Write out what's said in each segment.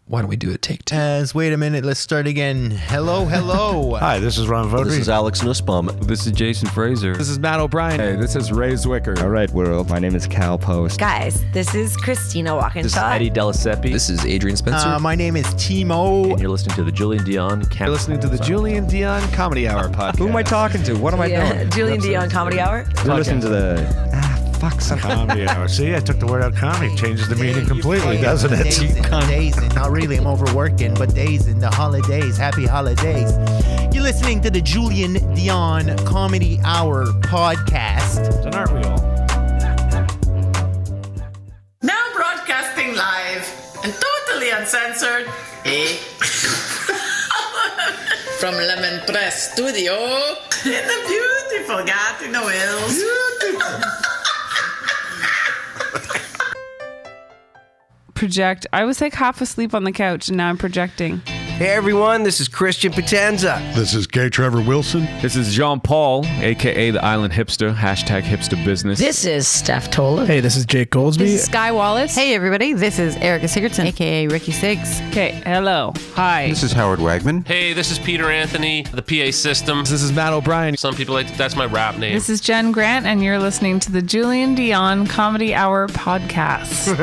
Why don't we do a take two? Wait a minute, let's start again. Hello. Hi, this is Ron Vodri. This is Alex Nussbaum. This is Jason Fraser. This is Matt O'Brien. Hey, this is Ray Zwicker. All right, world. My name is Cal Post. Guys, this is Christina Walkinshaw. This is Eddie Delaseppe. This is Adrian Spencer. My name is Timo. And you're listening to the Julien Dionne You're listening to the Julien Dionne Comedy Hour podcast. Who am I talking to? What am I doing? Julien Dionne Comedy Hour. You're listening to the... Comedy hour. See, I took the word out comedy. Changes the meaning completely, doesn't it? Dazing. Not really, I'm overworking, but dazing. The holidays. Happy holidays. You're listening to the Julien Dionne Comedy Hour podcast. And aren't we all? Now broadcasting live and totally uncensored, from Lemon Press Studio in the beautiful Gatineau Hills. Project. I was like half asleep on the couch and now I'm projecting. Hey everyone, this is Christian Potenza. This is K. Trevor Wilson. This is Jean-Paul, a.k.a. the Island Hipster, #hipsterbusiness. This is Steph Tola. Hey, this is Jake Goldsby. This is Sky Wallace. Hey everybody, this is Erica Sigurdsson, aka Ricky Siggs. Okay, hello. Hi. This is Howard Wagman. Hey, this is Peter Anthony, the PA system. This is Matt O'Brien. Some people like that's my rap name. This is Jen Grant, and you're listening to the Julien Dionne Comedy Hour podcast.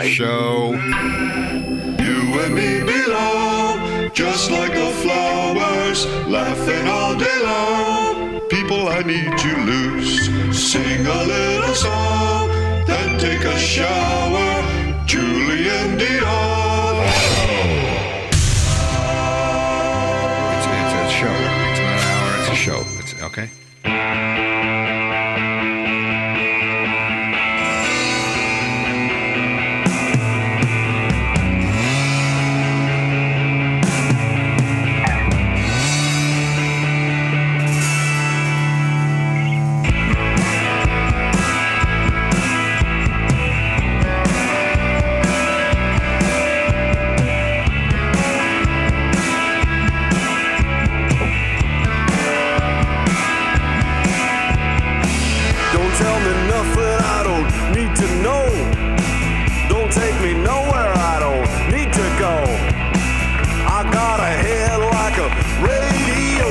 Show. You and me belong, just like the flowers, laughing all day long. People I need to lose, sing a little song, then take a shower. Julien Dionne. It's a show. It's not an hour. It's a show. It's okay. Tell me nothing I don't need to know. Don't take me nowhere I don't need to go. I got a head like a radio.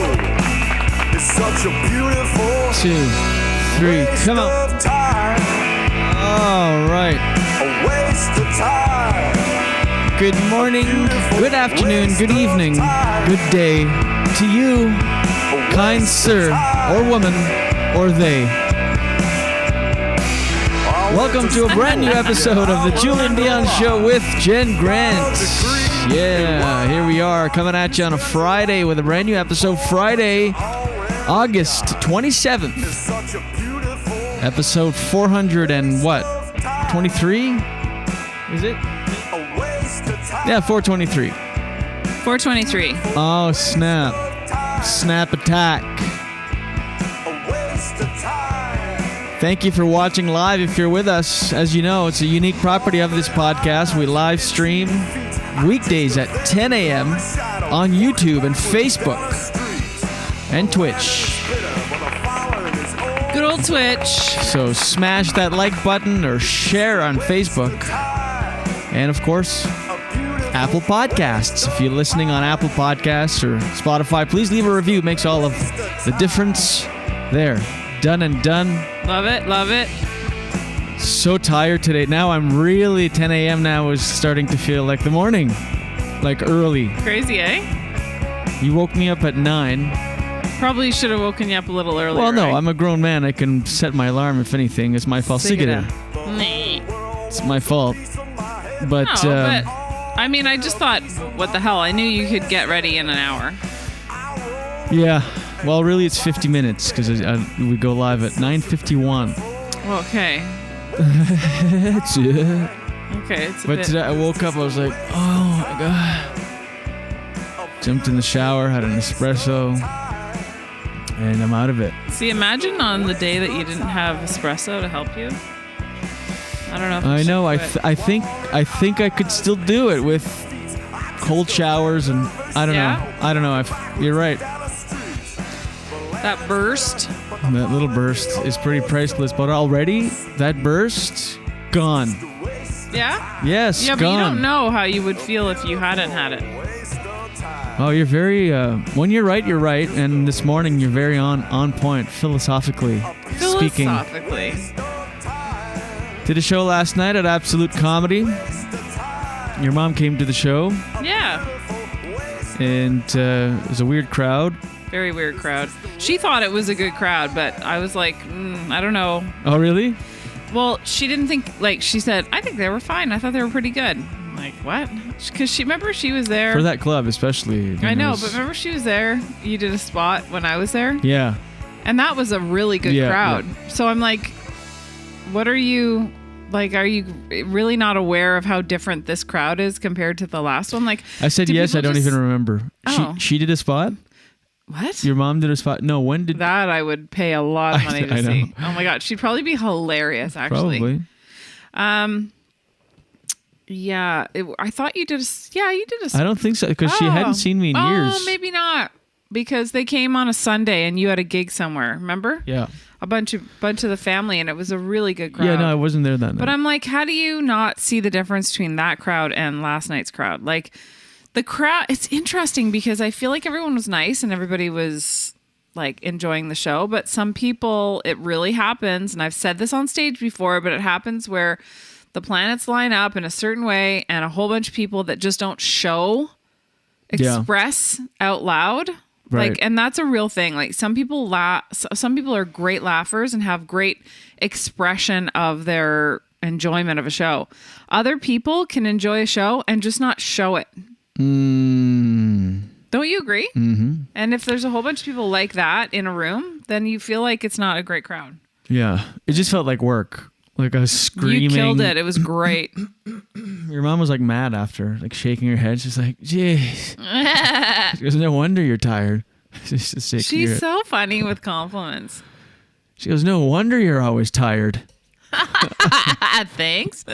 It's such a beautiful 2, 3, come on. All right. A waste of time. Good morning, good afternoon, good evening, good day to you, kind sir or woman or they. Welcome to a brand new episode of the Julien Dionne Show with Jen Grant. Yeah, here we are coming at you on a Friday with a brand new episode. Friday, August 27th. Episode 400 and what? 23? Is it? Yeah, 423. 423. Oh, snap. Snap attack. Thank you for watching live if you're with us. As you know, it's a unique property of this podcast. We live stream weekdays at 10 a.m. on YouTube and Facebook and Twitch. Good old Twitch. So smash that like button or share on Facebook. And of course, Apple Podcasts. If you're listening on Apple Podcasts or Spotify, please leave a review. It makes all of the difference there. Done and done. Love it, love it. So tired today. Now I'm really 10 a.m. now is starting to feel like the morning. Like early. Crazy, eh? You woke me up at 9. Probably should have woken you up a little earlier. Well, no, right? I'm a grown man. I can set my alarm if anything. It's my fault. It's my fault. But, but I mean, I just thought, what the hell? I knew you could get ready in an hour. Yeah. Well, really, it's 50 minutes because we go live at 9:51. Okay. That's it. Okay, it's a But bit... today I woke up, I was like, oh my God. Jumped in the shower, had an espresso, and I'm out of it. See, imagine on the day that you didn't have espresso to help you. I don't know if I know. I think I could still do it with cold showers and I don't know. You're right. That burst. That little burst is pretty priceless, but already that burst gone. Yeah? Yes, Yeah, but you gone. don't know how you would feel if you hadn't had it. Oh, you're very. When you're right, you're right. And this morning, you're very on point philosophically speaking. Philosophically. Did a show last night at Absolute Comedy. Your mom came to the show, Yeah. and it was a weird crowd. Very weird crowd. She thought it was a good crowd, but I was like, I don't know. Oh, really? Well, she didn't think, like, she said, I think they were fine. I thought they were pretty good. I'm like, what? Because remember she was there. For that club, especially. I know, it was- but remember she was there? You did a spot when I was there? Yeah. And that was a really good Yeah, crowd. yeah. So I'm like, what are you, like, are you really not aware of how different this crowd is compared to the last one? Like, I said do yes. I people don't just- even remember. Oh. She did a spot. What? Your mom did a spot. No, when did That I would pay a lot of money to I know. see. Oh my God. She'd probably be hilarious, actually. Probably. Yeah. I thought you did you did a I don't think so because she hadn't seen me in years. Oh, maybe not. Because they came on a Sunday and you had a gig somewhere, remember? Yeah. A bunch of the family, and it was a really good crowd. Yeah, no, I wasn't there that night. But I'm like, how do you not see the difference between that crowd and last night's crowd? Like, the crowd, it's interesting because I feel like everyone was nice and everybody was like enjoying the show. But some people, it really happens, and I've said this on stage before, but it happens where the planets line up in a certain way and a whole bunch of people that just don't express out loud. Right. Like, and that's a real thing. Like, some people are great laughers and have great expression of their enjoyment of a show. Other people can enjoy a show and just not show it. Don't you agree? Mm-hmm. And if there's a whole bunch of people like that in a room, then you feel like it's not a great crowd. Yeah. It just felt like work. Like I was screaming. You killed it. It was great. Your mom was like mad after, like shaking her head. She's like, "Jeez." She goes, "No wonder you're tired." She's just shaking her She's head. so funny with compliments. She goes, "No wonder you're always tired." Thanks.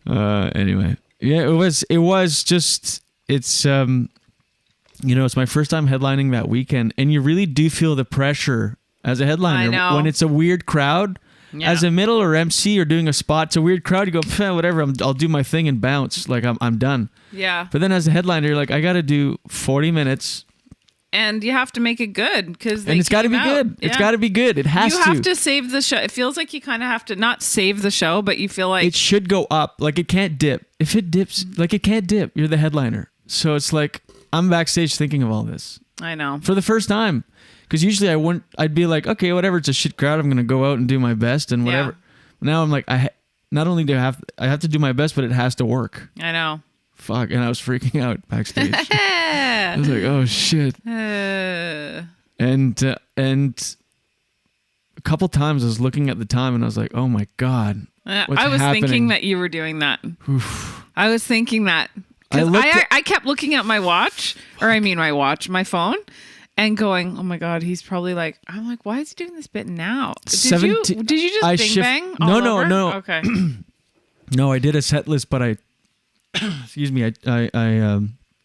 Anyway, yeah, it was just it's it's my first time headlining that weekend, and you really do feel the pressure as a headliner I know. when it's a weird crowd. Yeah. As a middle or MC or doing a spot, it's a weird crowd. You go, whatever, I'll do my thing and bounce. Like I'm done. Yeah. But then as a headliner, you're like, I got to do 40 minutes. And you have to make it good because And it's got to be good. It's got to be good. It has You to. have to save the show. It feels like you kind of have to not save the show, but you feel like It should go up. Like it can't dip. If it dips, like it can't dip. You're the headliner. So it's like I'm backstage thinking of all this I know. for the first time. Because usually I'd be like, okay, whatever, it's a shit crowd. I'm going to go out and do my best and whatever. Yeah. Now I'm like, not only do I have to do my best, but it has to work. I know. Fuck. And I was freaking out backstage. I was like, oh shit. And a couple times I was looking at the time and I was like, oh my God. What's I was happening? thinking that you were doing that. I was thinking that. 'Cause I kept looking at my watch, my phone, and going, oh my God, he's probably like, I'm like, why is he doing this bit now? Did you just bing bang? No. Okay. No, I did a set list, but I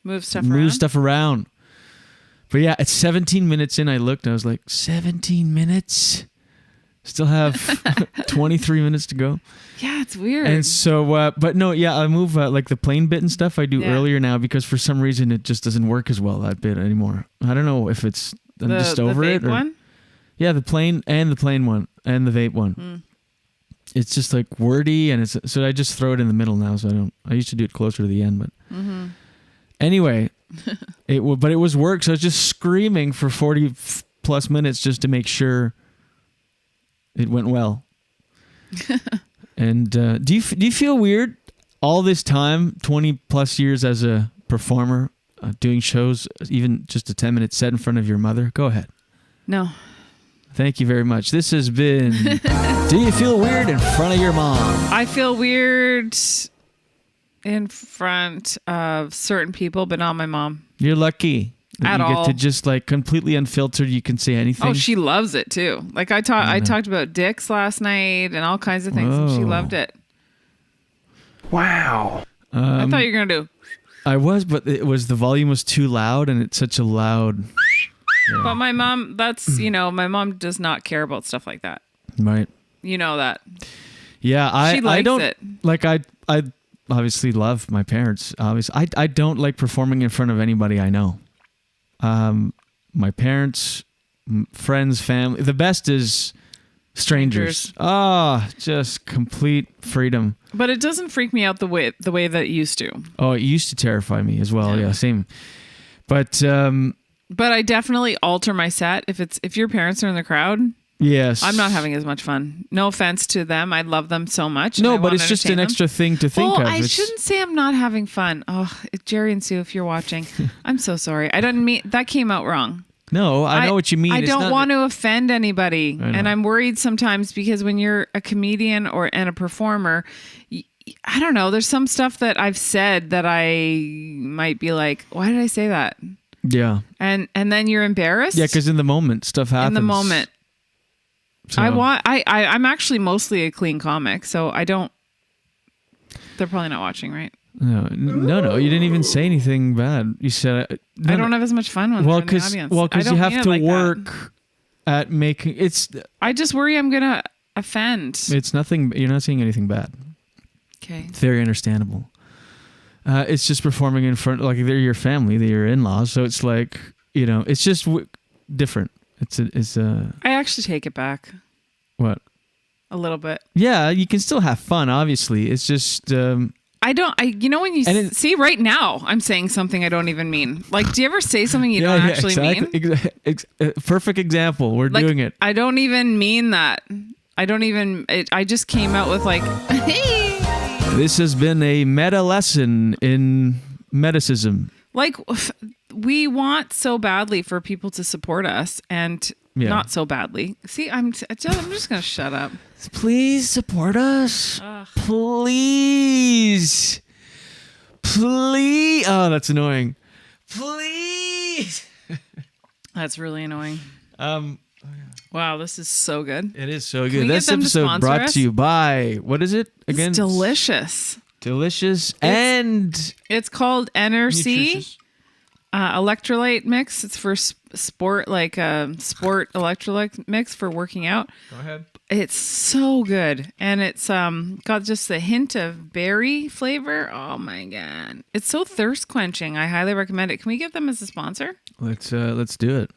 Move stuff moved around. stuff around. But yeah, at 17 minutes in, I looked and I was like, 17 minutes? Still have 23 minutes to go. Yeah, it's weird. And so, but no, yeah, I move like the plane bit and stuff I do earlier now because for some reason it just doesn't work as well, that bit anymore. I don't know if I'm just over the it. vape one? Yeah, the plane one and the vape one. It's just like wordy and so I just throw it in the middle now. So I used to do it closer to the end, but anyway, it was work. So I was just screaming for 40 plus minutes just to make sure it went well. And do you feel weird all this time, 20 plus years as a performer, doing shows, even just a 10-minute set in front of your mother? Go ahead. No. Thank you very much. This has been Do You Feel Weird in Front of Your Mom? I feel weird in front of certain people, but not my mom. You're lucky. At you all. get to just like completely unfiltered. You can say anything. Oh, she loves it too. Like I talked about dicks last night and all kinds of things, and she Whoa. loved it. Wow. I thought you were gonna do. I was, but the volume was too loud, and it's such a loud. But my mom, my mom does not care about stuff like that. Right. You know that. Yeah, She I likes don't it. like. I obviously love my parents. Obviously, I don't like performing in front of anybody I know. My parents, friends, family. The best is strangers. Just complete freedom. But it doesn't freak me out the way that it used to. Oh, it used to terrify me as well. Yeah, same. But I definitely alter my set if your parents are in the crowd. Yes. I'm not having as much fun. No offense to them. I love them so much. No, and I but wanna it's just an entertain extra them. thing to think of. I shouldn't say I'm not having fun. Oh, Jerry and Sue, if you're watching, I'm so sorry. I didn't mean that came out wrong. No, I know what you mean. I It's don't not- want to offend anybody, I know. and I'm worried sometimes because when you're a comedian and a performer, I don't know. There's some stuff that I've said that I might be like, why did I say that? Yeah. And then you're embarrassed. Yeah, because in the moment, stuff happens. In the moment. So- I'm actually mostly a clean comic, so I don't. They're probably not watching, right? No. You didn't even say anything bad. You said I don't have as much fun when they're in the audience. I because you don't have mean it to like that. work at making it's. I just worry I'm gonna offend. It's nothing. You're not saying anything bad. Okay. It's very understandable. It's just performing in front, like they're your family, they're your in-laws, so it's like it's just different. It's a. I actually take it back What? a little bit. Yeah, you can still have fun. Obviously, it's just. When you see right now, I'm saying something I don't even mean. Like, do you ever say something you don't actually mean? Perfect example. We're doing it. I don't even mean that. I just came out with like, This has been a meta lesson in medicism. like we want so badly for people to support us and not so badly. See, I'm just going to shut up. Please support us. Please. Oh, that's annoying. Please. That's really annoying. Wow, this is so good. It is so Can good. we get This them to episode sponsor brought us? to you by, what is it again? It's delicious. Delicious and It's called NRC nutritious. electrolyte mix. It's for sport, like a sport electrolyte mix for working out. Go ahead. It's so good, and it's got just a hint of berry flavor. Oh my god, it's so thirst quenching. I highly recommend it. Can we get them as a sponsor? Let's do it.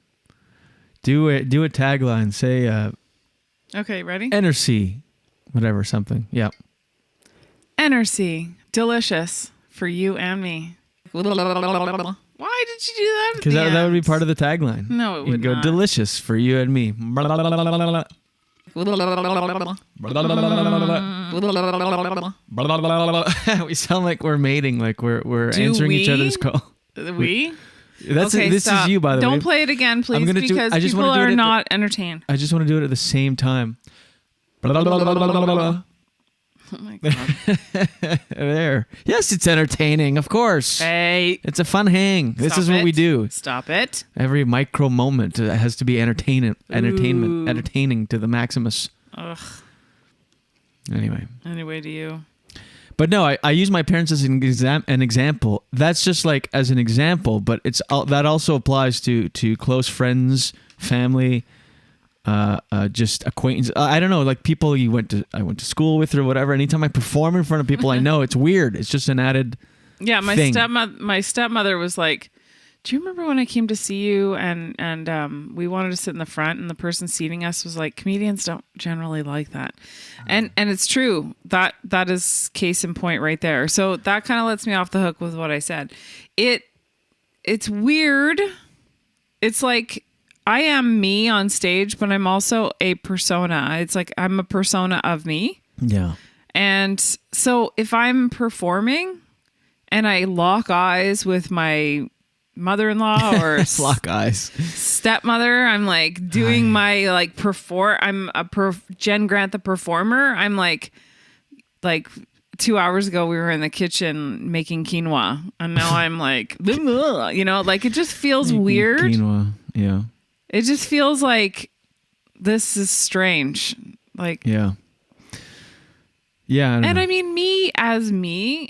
Do a tagline. Say Okay, ready? NRC, whatever, something. Yeah. NRC, delicious for you and me. Why did you do that? at Because the that would be end? part of the tagline. No, it You'd would go not. delicious for you and me. We sound like we're mating, like we're Do answering each we? other's call. We? That's Okay, this stop. is you, by the way. Don't play it again, please, I'm gonna do- because I just people wanna do it are at the- not entertained. I just want to do it at the same time. Oh my god. There. Yes, it's entertaining, of course. Hey. It's a fun hang. This Stop is what we it. do. Stop it. Every micro moment has to be entertainment, Ooh. entertaining to the maximus. Ugh. Anyway. Anyway, to you. But no, I use my parents as an example. That's just like as an example, but that also applies to close friends, family, just acquaintance. I don't know, like people I went to school with or whatever. Anytime I perform in front of people I know, it's weird. It's just an added Yeah, my thing. stepmother was like, "Do you remember when I came to see you and we wanted to sit in the front and the person seating us was like, comedians don't generally like that." And it's true. That is case in point right there. So that kind of lets me off the hook with what I said. It's weird. It's like I am me on stage, but I'm also a persona. It's like I'm a persona of me. Yeah. And so if I'm performing and I lock eyes with my mother-in-law or lock eyes, stepmother, I'm like doing my like I'm Jen Grant the performer. I'm like 2 hours ago we were in the kitchen making quinoa and now I'm like like it just feels weird. Quinoa. Yeah. It just feels like this is strange. Like Yeah. Yeah. I don't and know. I mean, me as me,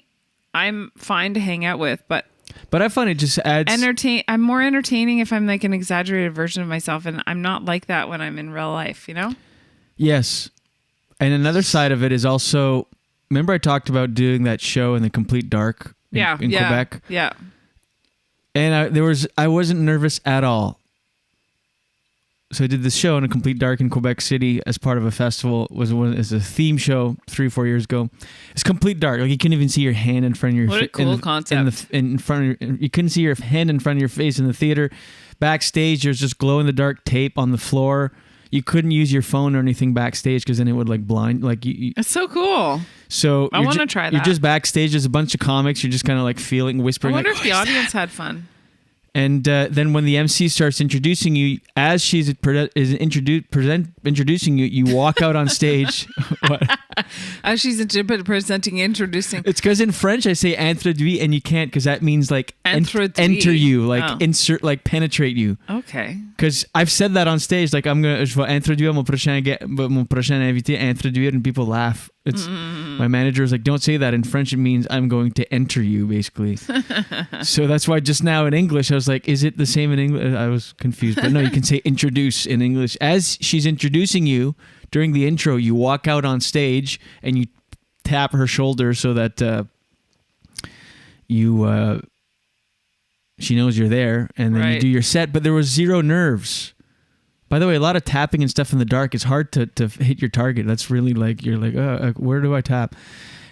I'm fine to hang out with, but I find it just adds I'm more entertaining if I'm like an exaggerated version of myself, and I'm not like that when I'm in real life, you know? Yes. And another side of it is also, remember I talked about doing that show in the complete dark in Quebec? Yeah. And I wasn't nervous at all. So I did this show in a complete dark in Quebec City as part of a festival. It's a theme show 3-4 years ago. It's complete dark. Like you couldn't even see your hand in front of your face. What a cool concept. In front of you couldn't see your hand in front of your face in the theater. Backstage, there's just glow in the dark tape on the floor. You couldn't use your phone or anything backstage because then it would like blind. Like It's so cool. So I want to try that. You're just backstage. There's a bunch of comics. You're just kind of like feeling, whispering. I wonder like, if the audience had fun. And then when the MC starts introducing you, as she's introducing you, you walk out on stage. What? As she's introducing. It's because in French I say introduit, and you can't because that means like enter you, like insert, like penetrate you. Okay. Because I've said that on stage, like je vais introduire mon prochain invité, introduire, and people laugh. My manager was like, don't say that. In French it means I'm going to enter you, basically. So that's why just now in English I was like, is it the same in English? I was confused, but no, you can say introduce in English. As she's introducing you during the intro, you walk out on stage and you tap her shoulder so that she knows you're there, and then you do your set. But there was zero nerves. By the way, a lot of tapping and stuff in the dark, it's hard to hit your target. That's really like, you're like, oh, where do I tap?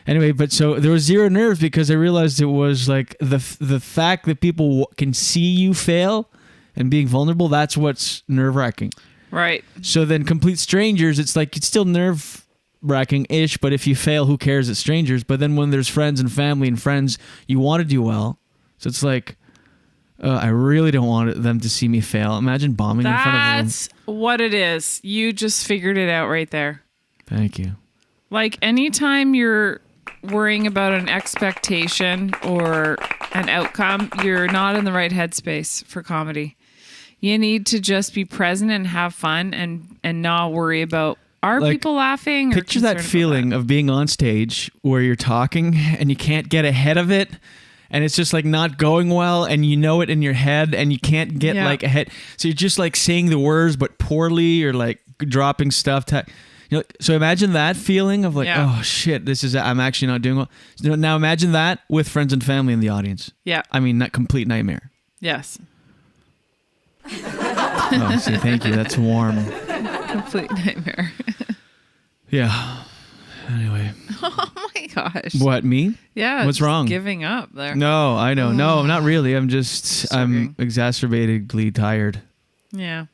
Anyway, but so there was zero nerves because I realized it was like the fact that people can see you fail and being vulnerable, that's what's nerve-wracking. Right. So then complete strangers, it's like it's still nerve-wracking-ish, but if you fail, who cares? It's strangers. But then when there's friends and family and friends, you want to do well. So it's like, I really don't want them to see me fail. Imagine bombing in front of them. That's what it is. You just figured it out right there. Thank you. Like anytime you're worrying about an expectation or an outcome, you're not in the right headspace for comedy. You need to just be present and have fun and not worry about, are like, people laughing? Picture that feeling of being on stage where you're talking and you can't get ahead of it. And it's just like not going well, and you know it in your head, and you can't get like ahead. So you're just like saying the words, but poorly, or like dropping stuff. So imagine that feeling of like, oh shit, I'm actually not doing well. Now imagine that with friends and family in the audience. Yeah. I mean, not complete nightmare. Yes. Oh, see, thank you. That's warm. Complete nightmare. Yeah. Anyway. Oh my gosh. What, me? Yeah. What's wrong? Giving up there. No, I know. No, not really. I'm exacerbatedly tired. Yeah.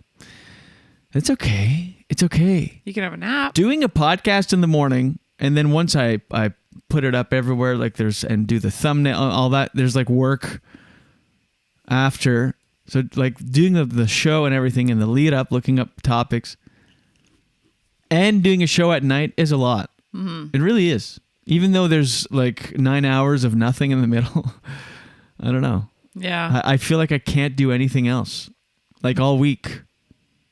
It's okay. It's okay. You can have a nap. Doing a podcast in the morning, and then once I put it up everywhere, like and do the thumbnail, all that, there's like work after. So like doing the show and everything and the lead up, looking up topics, and doing a show at night is a lot. Mm-hmm. It really is. Even though there's like 9 hours of nothing in the middle. I don't know. Yeah. I feel like I can't do anything else. Like all week.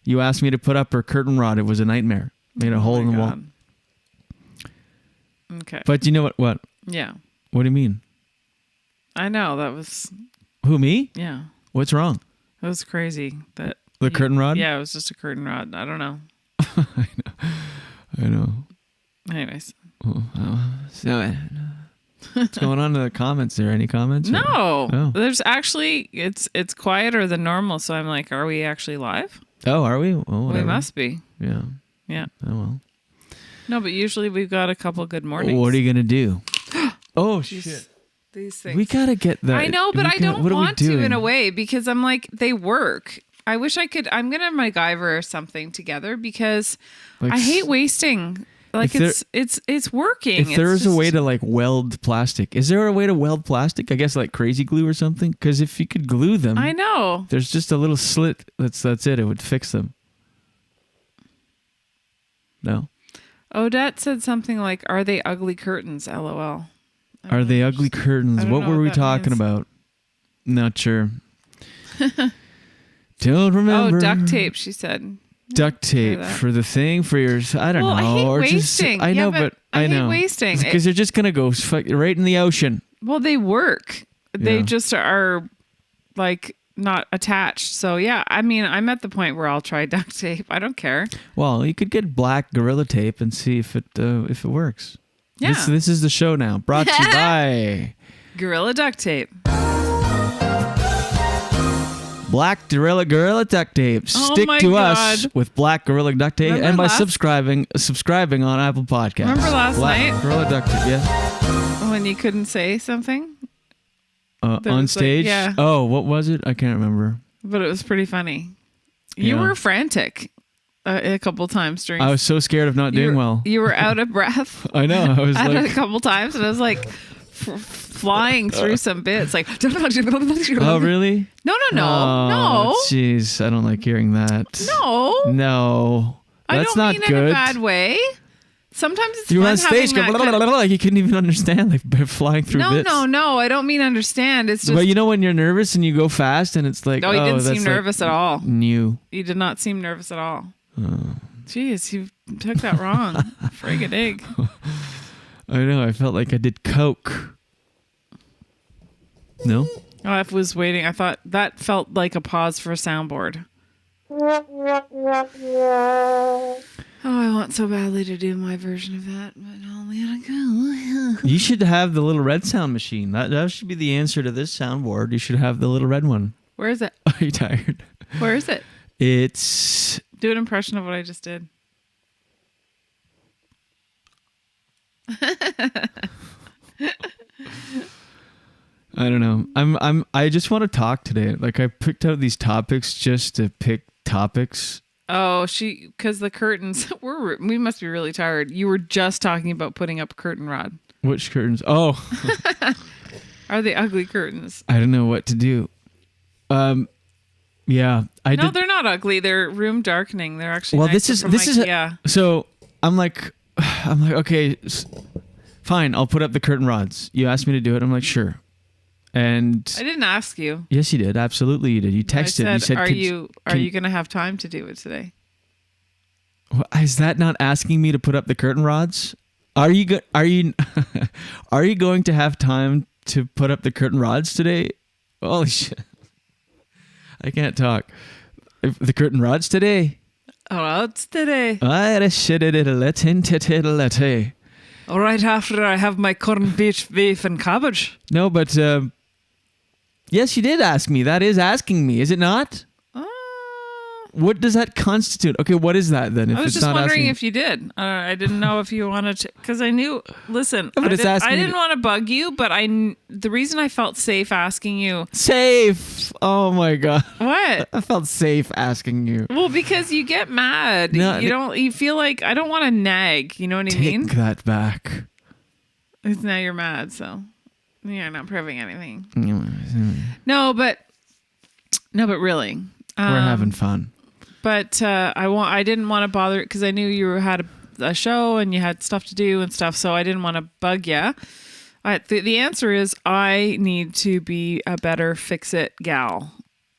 You asked me to put up a curtain rod. It was a nightmare. Made a hole in the wall. Okay. But you know what? Yeah. What do you mean? I know. That was... Who, me? Yeah. What's wrong? That was crazy. Curtain rod? Yeah, it was just a curtain rod. I don't know. I know. Anyways. So, what's going on in the comments? There any comments? No. Oh. There's actually, it's quieter than normal. So I'm like, are we actually live? Oh, are we? Oh, we must be. Yeah. Yeah. Oh, well. No, but usually we've got a couple good mornings. What are you going to do? Oh, shit. These things. We got to get that. I know, but I don't want to in a way because I'm like, they work. I wish I could. I'm going to MacGyver something together because like, I hate wasting. Like it's working. If there is a way to like weld plastic, is there a way to weld plastic? I guess like crazy glue or something. Because if you could glue them, I know there's just a little slit. That's it. It would fix them. No. Odette said something like, "Are they ugly curtains?" LOL. Are they ugly curtains? What were we talking about? Not sure. Don't remember. Oh, duct tape. She said. Duct tape for the thing for yours. I don't know. I hate or wasting. Just, I know, but I know. hate wasting because they're just gonna go right in the ocean. Well, they work. They just are like not attached. So yeah, I mean, I'm at the point where I'll try duct tape. I don't care. Well, you could get black Gorilla Tape and see if it works. Yeah. This is the show now. Brought to you by Gorilla Duct Tape. Black Gorilla Duct Tape. Oh Stick my to God. us with Black Gorilla Duct Tape Remember and by last- subscribing on Apple Podcasts. Remember last Black night? Gorilla Duct Tape, yeah. When you couldn't say something? There On was like- stage? yeah. Oh, what was it? I can't remember. But it was pretty funny. You Yeah. were frantic a couple times during. I was so scared of not doing well. You were out of breath. I know. I was at like, a couple times, and I was like flying through some bits. Like, oh, really? No. Oh, jeez. I don't like hearing that. No. No. I That's don't not mean good. in a bad way. Sometimes it's You were fun on stage having going, that like you couldn't even understand, like flying through No, bits. no. I don't mean understand. It's just. But you know when you're nervous and you go fast and it's like, No, you didn't that's seem like nervous at all. New. You did not seem nervous at all. Jeez, you took that wrong. Friggin' egg. I know. I felt like I did coke. No? Oh, I was waiting. I thought that felt like a pause for a soundboard. Oh, I want so badly to do my version of that, but only gotta go. You should have the little red sound machine. That should be the answer to this soundboard. You should have the little red one. Where is it? Are you tired? Where is it? It's... Do an impression of what I just did. I don't know. I just want to talk today. Like I picked out these topics just to pick topics. Oh, because the curtains, we must be really tired. You were just talking about putting up a curtain rod. Which curtains? Oh. Are they ugly curtains? I don't know what to do. Yeah, No, they're not ugly. They're room darkening. They're actually well. nice. This They're is from IKEA. So I'm like, okay, fine. I'll put up the curtain rods. You asked me to do it. I'm like, sure. And I didn't ask you. yes, you did. Absolutely, you did. You texted. I You said, said, are you going to have time to do it today? Is that not asking me to put up the curtain rods? Are you going to have time to put up the curtain rods today? Holy shit! I can't talk. The curtain rods today. Rods today. Right Right after I have my corned beef and cabbage. No, but yes, you did ask me. That is asking me, is it not? What does that constitute? Okay, what is that then? If I was it's just not wondering asking? if you did. I didn't know if you wanted to, because I knew. Listen, But it's asking I me didn't want to bug you, but the reason I felt safe asking you. Safe. Oh my god. What? I felt safe asking you. Well, because you get mad. No, You feel like I don't want to nag. You know what I mean? Take that back. It's now you're mad, so you're not proving anything. No, but really, We're having fun. But I didn't want to bother because I knew you had a show and you had stuff to do and stuff, so I didn't want to bug you. The answer is I need to be a better fix-it gal.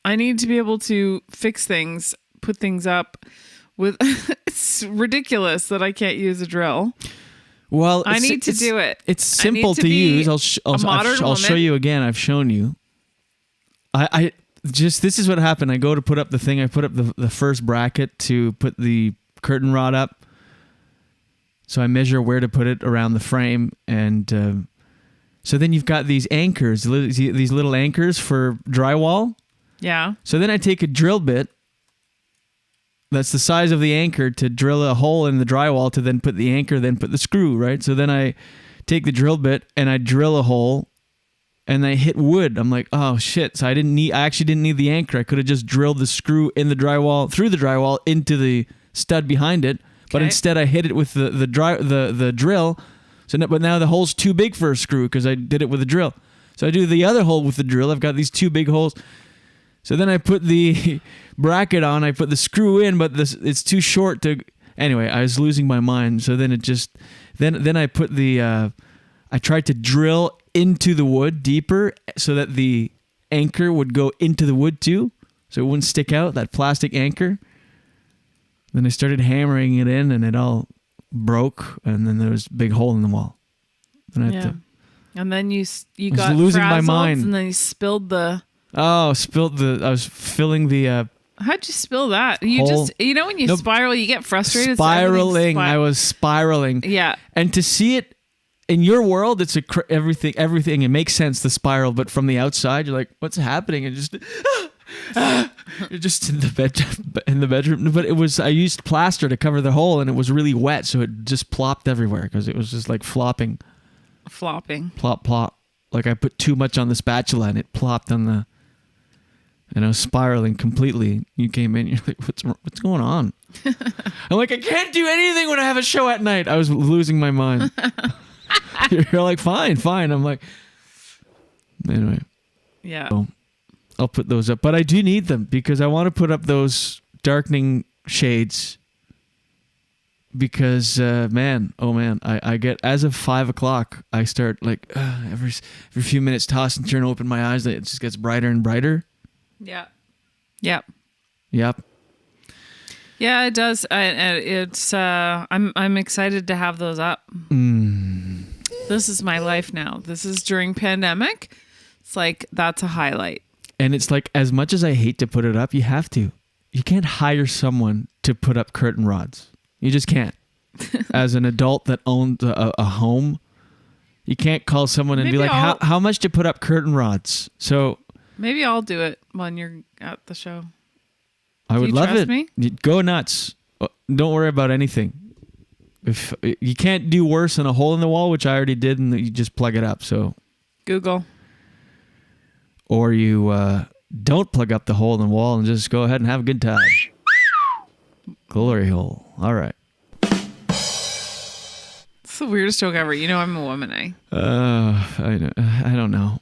I need to be able to fix things, put things up. It's ridiculous that I can't use a drill. Well, I need to do it. It's simple to use. I'll show you again. I've shown you. I just, this is what happened. I go to put up the thing. I put up the first bracket to put the curtain rod up. So I measure where to put it around the frame. And so then you've got these anchors, these little anchors for drywall. Yeah. So then I take a drill bit that's the size of the anchor to drill a hole in the drywall to then put the anchor, then put the screw, right? So then I take the drill bit and I drill a hole and I hit wood. I'm like, oh shit. So I actually didn't need the anchor. I could have just drilled the screw in the drywall, through the drywall into the stud behind it. But instead I hit it with the drill. But now the hole's too big for a screw because I did it with a drill. So I do the other hole with the drill. I've got these two big holes. So then I put the bracket on. I put the screw in, but it's too short to. Anyway, I was losing my mind. So then it just. Then I put the. I tried to drill into the wood deeper so that the anchor would go into the wood too, so it wouldn't stick out, that plastic anchor. Then I started hammering it in, and it all broke, and then there was a big hole in the wall. Then I had to, And then you got losing my frazzled, mind. and then you spilled the Oh, I was filling the How'd you spill that? You Whole- just, you know, when you spiral, you get frustrated. so spiraling. everything's I was spiraling. Yeah. And to see it in your world, it's everything. It makes sense, the spiral. But from the outside, you're like, what's happening? And just, you're just in the bedroom. But I used plaster to cover the hole, and it was really wet, so it just plopped everywhere because it was just like flopping. Plop, plop. Like I put too much on the spatula, and it plopped on the. And I was spiraling completely. You came in, you're like, what's going on? I'm like, I can't do anything when I have a show at night. I was losing my mind. You're like, fine. I'm like, anyway. Yeah. So I'll put those up. But I do need them because I want to put up those darkening shades. Because, I get, as of 5 o'clock, I start like, every few minutes, toss and turn, open my eyes. It just gets brighter and brighter. Yeah. Yep. Yep. Yeah, it does. I'm excited to have those up. This is my life now. This is during pandemic. It's like, that's a highlight. And it's like, as much as I hate to put it up, you have to. You can't hire someone to put up curtain rods. You just can't. As an adult that owns a home, you can't call someone and be like, how much to put up curtain rods? So maybe I'll do it when you're at the show. I would love it. Me? Go nuts. Don't worry about anything. If you can't do worse than a hole in the wall, which I already did, and you just plug it up. So Google. Or you don't plug up the hole in the wall and just go ahead and have a good time. Glory hole. All right. It's the weirdest joke ever. You know I'm a woman, eh? I don't know.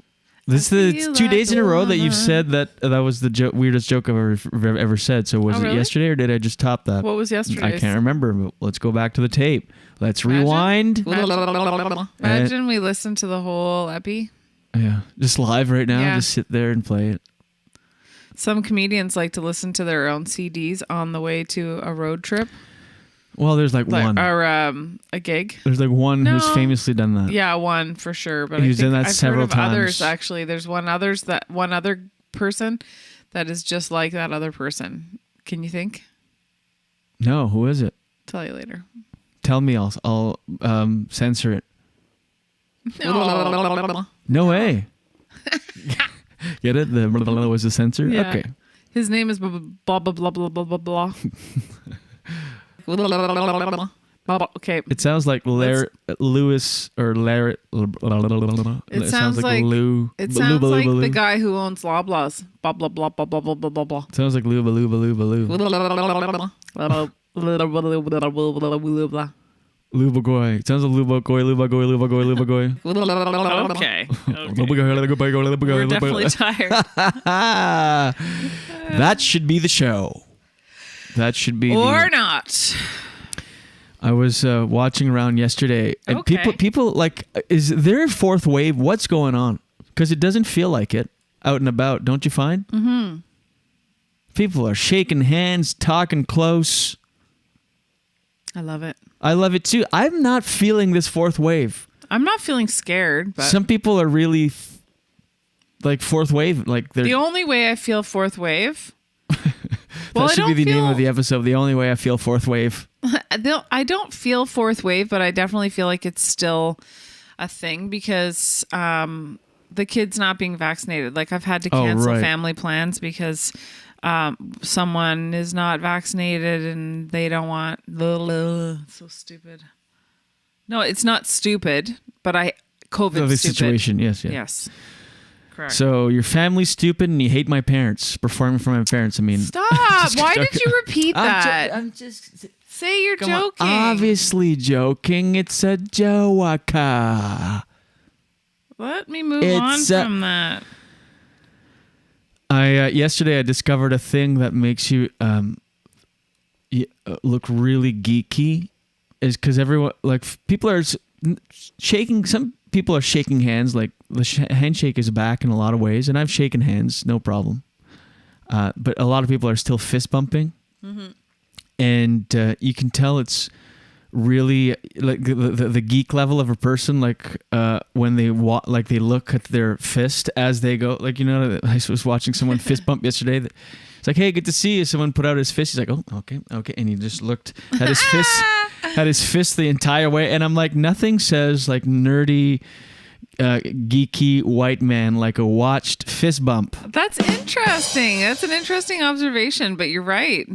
This is the 2 days in a row that you've said that was the weirdest joke I've ever said. So was it yesterday or did I just top that? What was yesterday? I can't remember. But let's go back to the tape. Let's rewind. Imagine we listen to the whole epi. Yeah, just live right now. Yeah. Just sit there and play it. Some comedians like to listen to their own CDs on the way to a road trip. Well, there's like one. Or a gig. There's like one who's famously done that. Yeah, one for sure. But He's done that several times. Others, actually. There's one other person that is just like that other person. Can you think? No, who is it? Tell you later. Tell me, I'll censor it. No way. Get it? The blah, blah, blah was the censor? Yeah. Okay. His name is blah, blah, blah, blah, blah, blah, blah. Okay. It sounds like Lewis or Larry. It sounds like Lou. It sounds like the guy who owns Loblaws. Blah, blah, blah, blah, blah, blah, blah, blah. It sounds like Lou, Lou, Lou, Lou. Lubagoy. It sounds like Lubagoy. Okay. We're definitely tired. That should be the show. That should be not. I was watching around yesterday, and people like, is there a fourth wave? What's going on? Because it doesn't feel like it out and about, don't you find? Mm-hmm. People are shaking hands, talking close. I love it. I love it too. I'm not feeling this fourth wave. I'm not feeling scared, but some people are really like fourth wave. Like the only way I feel fourth wave. That should be the name of the episode. The only way I feel fourth wave. I don't feel fourth wave, but I definitely feel like it's still a thing because the kids not being vaccinated. Like I've had to cancel family plans because someone is not vaccinated and they don't want. It's so stupid. No, it's not stupid, but COVID. The stupid. situation, yes. Correct. So your family's stupid and you hate my parents. Performing for my parents. I mean, stop. Why did you repeat that? I'm just say you're joking. Obviously joking. It's a joke. Let me move on from that. Yesterday I discovered a thing that makes you look really geeky. Is because everyone people are shaking. Some people are shaking hands. Like the handshake is back in a lot of ways, and I've shaken hands, no problem. But a lot of people are still fist bumping, and you can tell it's really like the geek level of a person, like when they they look at their fist as they go, like, you know, I was watching someone fist bump yesterday. It's like, hey, good to see you. Someone put out his fist. He's like, oh, okay, and he just looked at his fist the entire way, and I'm like, nothing says like nerdy, geeky white man like a watched fist bump. That's interesting. That's an interesting observation, but you're right.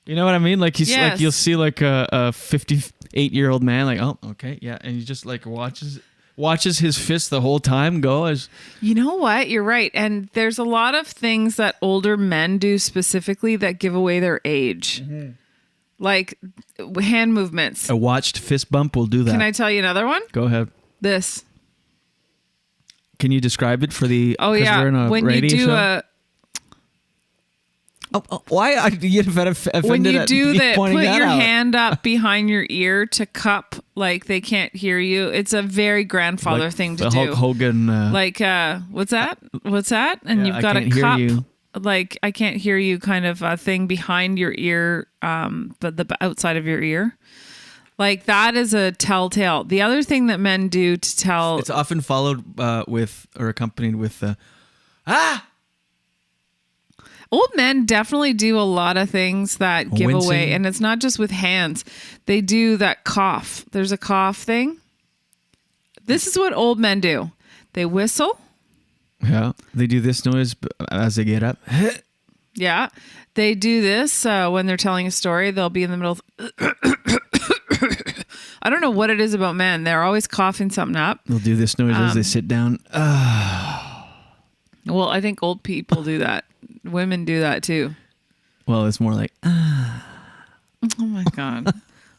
You know what I mean? Like he's Yes. like, you'll see like a 58-year-old man, like, oh, okay, yeah, and he just like watches his fist the whole time go as. You know what? You're right. And there's a lot of things that older men do specifically that give away their age. Mm-hmm. Like hand movements. A watched fist bump will do that. Can I tell you another one? Go ahead. This. Can you describe it for the? Oh 'cause yeah. we're in a When you radio do show? Why are you offended when you at do me that, put pointing that your out? hand up behind your ear to cup like they can't hear you. It's a very grandfather Like thing to the do. Hulk Hogan. Like what's that? What's that? And Yeah, you've I got a can't hear cup. you. Like I can't hear you kind of a thing behind your ear, but the outside of your ear. Like that is a telltale. The other thing that men do to tell, It's often followed with or accompanied with old men definitely do a lot of things that give Wincing. away, and it's not just with hands. They do that cough. There's a cough thing. This is what old men do. They whistle. yeah. They do this noise as they get up. Yeah. They do this when they're telling a story. They'll be in the middle of I don't know what it is about men. They're always coughing something up. They'll do this noise as they sit down. Well, I think old people do that. Women do that too. Well, it's more like. Oh my God.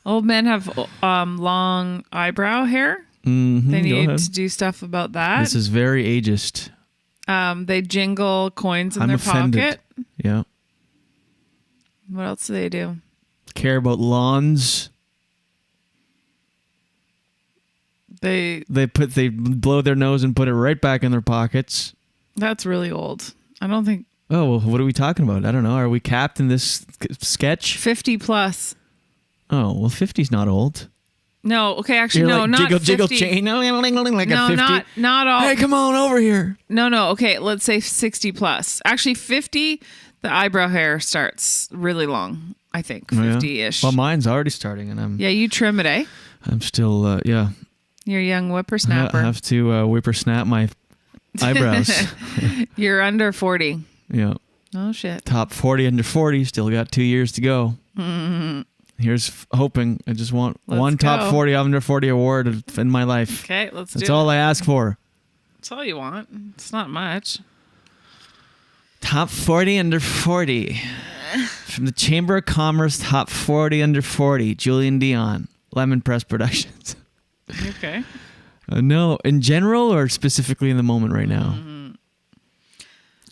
Old men have long eyebrow hair. Mm-hmm, They go need ahead. to do stuff about that. This is very ageist. They jingle coins in I'm their offended. pocket. Yeah. What else do they do? Care about lawns. They They blow their nose and put it right back in their pockets. That's really old. I don't think Oh, well, what are we talking about? I don't know. Are we capped in this sketch? 50 plus. Oh, well, 50's not old. No, okay, actually, You're no, like not jiggle, 50. jiggle chain. Like No, a 50. not all. Hey, come on over here. No. Okay, let's say 60 plus. Actually, 50, the eyebrow hair starts really long. I think 50-ish. Well, mine's already starting, and I'm. Yeah, you trim it, eh? I'm still. Yeah. You're a young whippersnapper. I have to whippersnap my eyebrows. You're under 40. Yeah. Oh shit. Top 40 under 40. Still got 2 years to go. Mm-hmm. Here's hoping. I just want Let's one top go. 40 under 40 award in my life. Okay, let's do it. That's all I ask for. That's all you want. It's not much. Top 40 under 40. From the Chamber of Commerce, top 40 under 40. Julien Dionne, Lemon Press Productions. Okay. No, in general or specifically in the moment right now?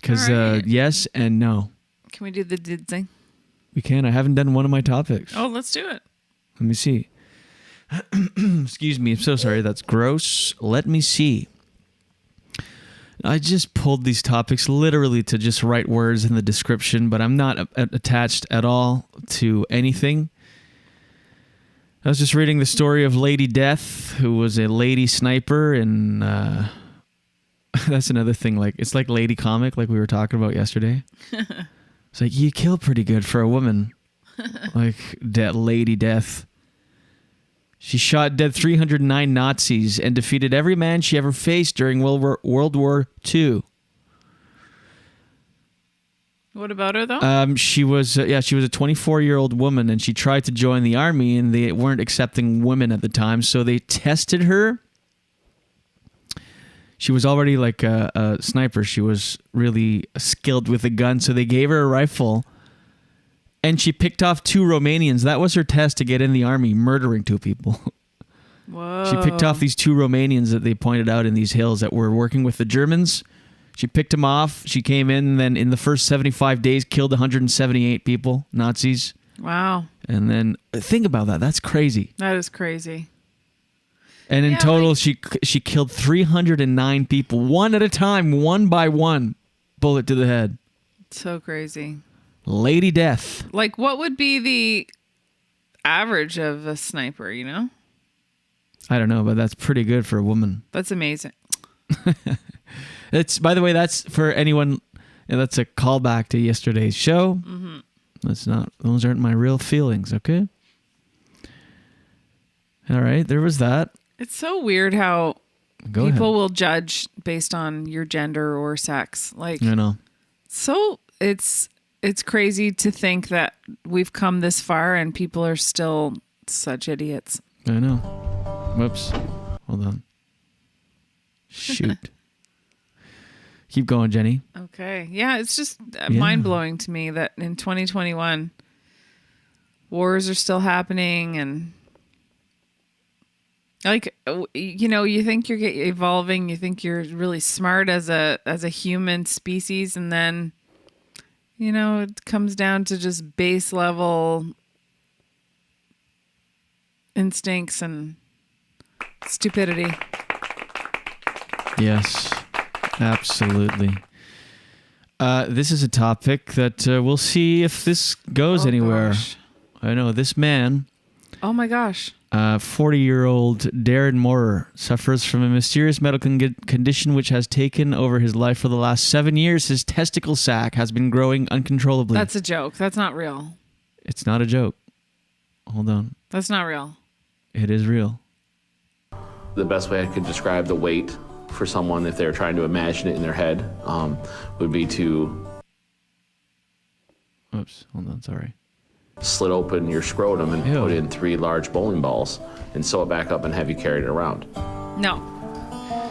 Because All right. yes and no. Can we do the did thing? We can. I haven't done one of my topics. Oh, let's do it. Let me see. Excuse me. I'm so sorry. That's gross. Let me see. I just pulled these topics literally to just write words in the description, but I'm not attached at all to anything. I was just reading the story of Lady Death, who was a lady sniper, and that's another thing. Like it's like lady comic, like we were talking about yesterday. It's like you kill pretty good for a woman, like Lady Death. She shot dead 309 Nazis and defeated every man she ever faced during World War II. What about her though? She was a 24-year-old woman, and she tried to join the army, and they weren't accepting women at the time, so they tested her. She was already like a sniper. She was really skilled with a gun, so they gave her a rifle, and she picked off 2 Romanians. That was her test to get in the army, murdering 2 people. Whoa. She picked off these 2 Romanians that they pointed out in these hills that were working with the Germans. She picked them off. She came in, and then in the first 75 days, killed 178 people, Nazis. Wow. And then think about that. That's crazy. That is crazy. And in total, she killed 309 people, one at a time, one by one, bullet to the head. So crazy. Lady Death. Like, what would be the average of a sniper, you know? I don't know, but that's pretty good for a woman. That's amazing. By the way, that's for anyone. That's a callback to yesterday's show. Mm-hmm. Those aren't my real feelings, okay? All right, there was that. It's so weird how Go people ahead. will judge based on your gender or sex. Like, I know. So it's crazy to think that we've come this far and people are still such idiots. I know. Whoops. Hold on. Shoot. Keep going, Jenny. Okay. Yeah, it's just mind-blowing to me that in 2021 wars are still happening and like, you know, you think you're evolving, you think you're really smart as a human species, and then, you know, it comes down to just base level instincts and stupidity. Yes, absolutely. This is a topic that we'll see if this goes anywhere. Gosh. I know this man, Oh my gosh. 40-year-old Darren Moorer, suffers from a mysterious medical condition which has taken over his life for the last 7 years. His testicle sack has been growing uncontrollably. That's a joke. That's not real. It's not a joke. Hold on. That's not real. It is real. The best way I could describe the weight for someone, if they're trying to imagine it in their head, would be to Oops. Hold on. Sorry. slit open your scrotum and put in 3 large bowling balls and sew it back up and have you carry it around. No.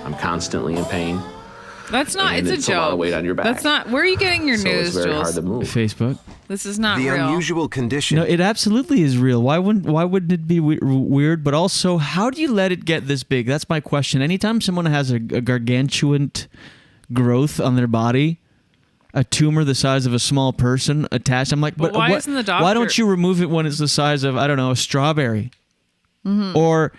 I'm constantly in pain. That's not. and It's a a lot joke. of weight on your back. That's not. Where are you getting your So news, it's very Jules? hard to move. Facebook. This is not The real. unusual condition. No, it absolutely is real. Why wouldn't it be weird? But also, how do you let it get this big? That's my question. Anytime someone has a gargantuan growth on their body, a tumor the size of a small person attached, I'm like, But why isn't the doctor? Why don't you remove it when it's the size of, I don't know, a strawberry? Mm-hmm. Or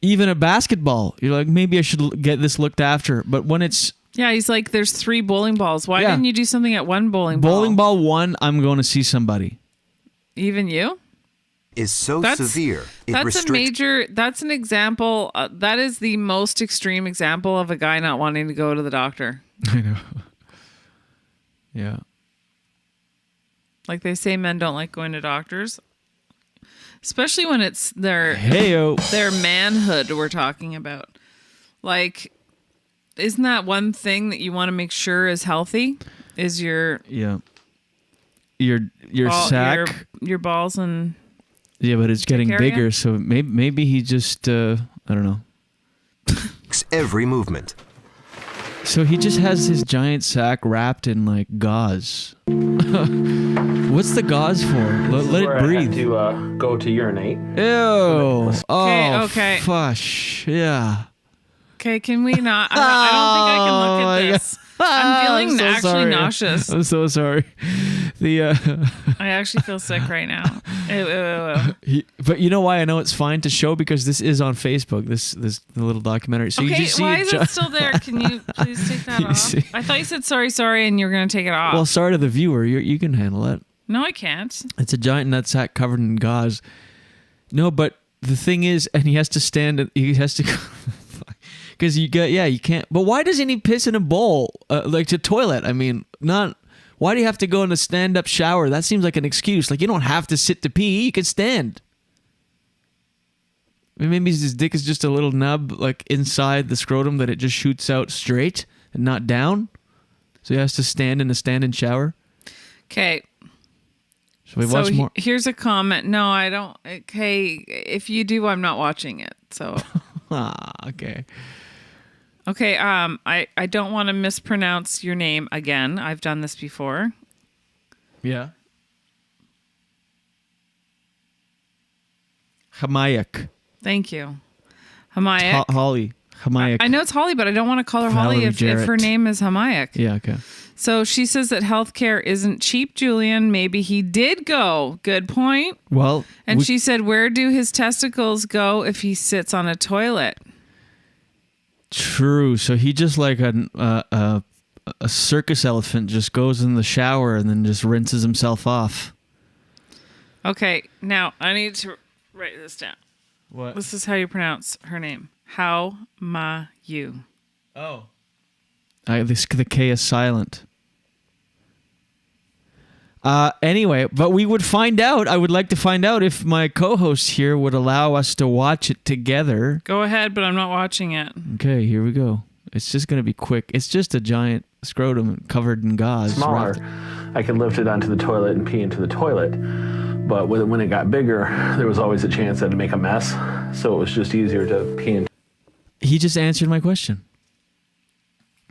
even a basketball? You're like, maybe I should get this looked after. But when it's Yeah, he's like, there's 3 bowling balls. Why didn't you do something at 1 bowling ball? bowling ball 1, I'm going to see somebody. Even you? Is so severe. It That's restricts a major. That's an example. That is the most extreme example of a guy not wanting to go to the doctor. I know. Yeah. Like they say, men don't like going to doctors, especially when it's their their manhood we're talking about. Like, isn't that one thing that you want to make sure is healthy? Is your your sack? your balls and Yeah, but it's getting area? bigger, so maybe he just I don't know. every movement. So he just has his giant sack wrapped in like gauze. What's the gauze for? Let it breathe. to go to urinate. Ew. Oh, okay. Fush. Yeah. Okay, can we not? I don't think I can look my at this. I'm feeling so actually sorry. nauseous. I'm so sorry. I actually feel sick right now. Ew, ew, ew. But you know why I know it's fine to show? Because this is on Facebook. This the little documentary. So you Okay, just see why a is it still there? Can you please take that off? see- I thought you said sorry, and you were going to take it off. Well, sorry to the viewer. You can handle it. No, I can't. It's a giant nutsack covered in gauze. No, but the thing is, and he has to stand. He has to, because you can't. But why doesn't he piss in a bowl, like to toilet? I mean, not. Why do you have to go in a stand-up shower? That seems like an excuse. Like you don't have to sit to pee. You can stand. I mean, maybe his dick is just a little nub, like inside the scrotum, that it just shoots out straight and not down. So he has to stand in a stand-in shower. Okay. Should we watch more? Here's a comment. No, I don't. Okay, if you do, I'm not watching it. So. Okay. Okay. I don't want to mispronounce your name again. I've done this before. Yeah. Hamayak. Thank you. Hamayak. Holly. Hamayak. I know it's Holly, but I don't want to call her Holly Valerie if Jarrett. her name is Hamayak. Yeah, okay. So she says that healthcare isn't cheap, Julien. Maybe he did go. Good point. Well, And she said, where do his testicles go if he sits on a toilet? True. So he just like a circus elephant just goes in the shower and then just rinses himself off. Okay, now I need to write this down. What? This is how you pronounce her name. How ma you. Oh. The K is silent. Anyway, but we would find out. I would like to find out if my co-host here would allow us to watch it together. Go ahead, but I'm not watching it. Okay, here we go. It's just going to be quick. It's just a giant scrotum covered in gauze. Smaller, I could lift it onto the toilet and pee into the toilet. But when it got bigger, there was always a chance that it'd make a mess. So it was just easier to pee into. He just answered my question.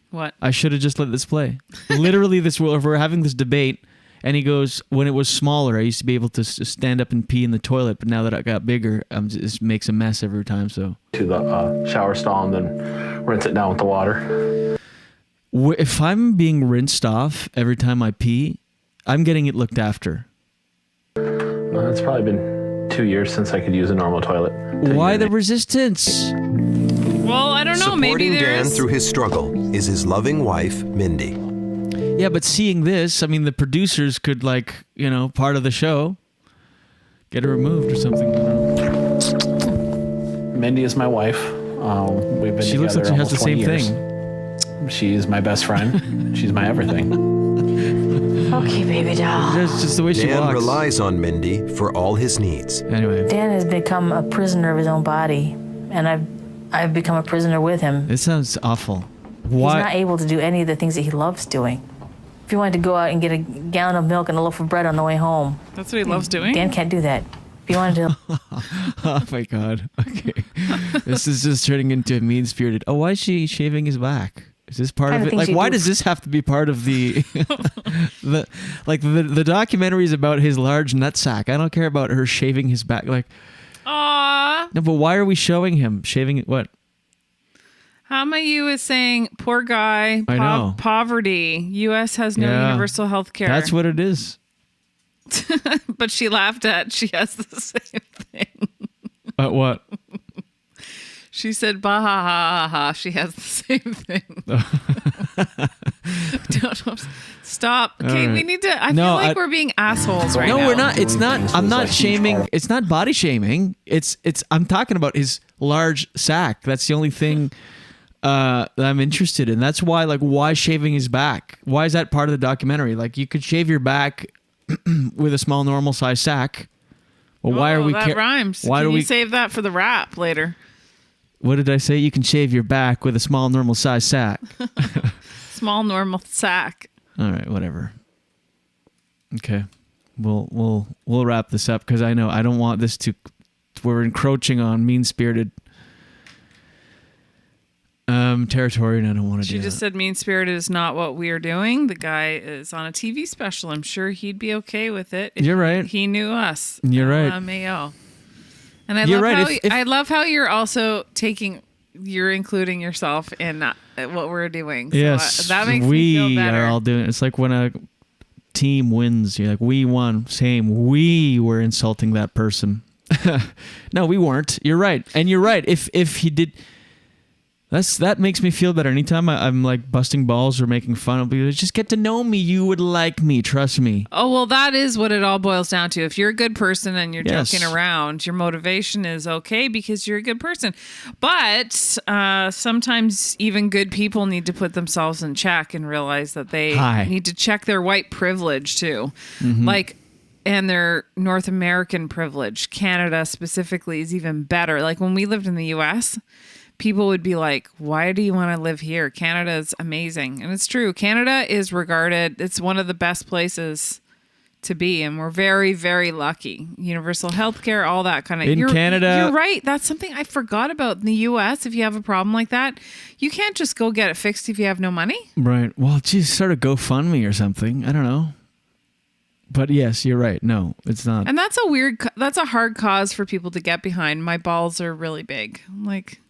What? I should have just let this play. Literally, we're having this debate, and he goes, when it was smaller, I used to be able to stand up and pee in the toilet, but now that I got bigger, it makes a mess every time. So To the shower stall and then rinse it down with the water. If I'm being rinsed off every time I pee, I'm getting it looked after. It's probably been 2 years since I could use a normal toilet. Why the resistance? Well, I don't know. Maybe Supporting Dan there's... through his struggle is his loving wife, Mindy. Yeah, but seeing this, I mean, the producers could, part of the show, get it removed or something. Mindy is my wife. We've been She looks like together she has the almost 20 same years. thing. She's my best friend. She's my everything. Okay, baby doll. That's just the way she Dan walks. relies on Mindy for all his needs. Anyway. Dan has become a prisoner of his own body, and I've become a prisoner with him. This sounds awful. Why? He's not able to do any of the things that he loves doing. If he wanted to go out and get a gallon of milk and a loaf of bread on the way home. That's what he loves doing? Dan can't do that. If he wanted to... Oh, my God. Okay. This is just turning into a mean-spirited... Oh, why is she shaving his back? Is this part of it? Like, why does this have to be part of the... the documentary is about his large nutsack. I don't care about her shaving his back. Like... Aww. No, but why are we showing him shaving it? What? Hama-Yu is saying, poor guy, I know. poverty. U.S. has no universal health care. That's what it is. But she laughed at, she has the same thing. What? She said, bah, ha, ha, ha, ha. She has the same thing. Stop. Okay, right. we need to, I feel like we're being assholes right now. No, we're not. It's not, I'm not shaming. It's not body shaming. I'm talking about his large sack. That's the only thing that I'm interested in. That's why, why shaving his back? Why is that part of the documentary? Like, you could shave your back with a small, normal size sack. Well, why are we? That rhymes. Why Can do you we save that for the rap later? What did I say? You can shave your back with a small, normal size sack. Small, normal sack. All right, whatever. Okay, we'll wrap this up because I know I don't want this to. We're encroaching on mean-spirited territory, and I don't want to do She just said mean-spirited is not what we are doing. The guy is on a TV special. I'm sure he'd be okay with it. If You're right. He knew us. You're right. LMAO. And I You're love right. how I love how you're also you're including yourself in what we're doing. So Yes, that makes me feel better. are all doing. It's like when a team wins, you're like, we won. Same. We were insulting that person. No, we weren't. You're right, and you're right. If he did. That makes me feel better. Anytime I'm like busting balls or making fun of people, just get to know me. You would like me. Trust me. Oh, well, that is what it all boils down to. If you're a good person and you're Yes. joking around, your motivation is okay because you're a good person. But sometimes even good people need to put themselves in check and realize that they need to check their white privilege too. Mhm. And their North American privilege. Canada specifically is even better. Like when we lived in the U.S., people would be like, why do you want to live here? Canada is amazing. And it's true. Canada is regarded, it's one of the best places to be. And we're very, very lucky. Universal healthcare, all that kind of. In Canada. You're right. That's something I forgot about in the U.S. If you have a problem like that, you can't just go get it fixed if you have no money. Right. Well, geez, start a GoFundMe or something. I don't know. But yes, you're right. No, it's not. And that's a hard cause for people to get behind. My balls are really big. Like.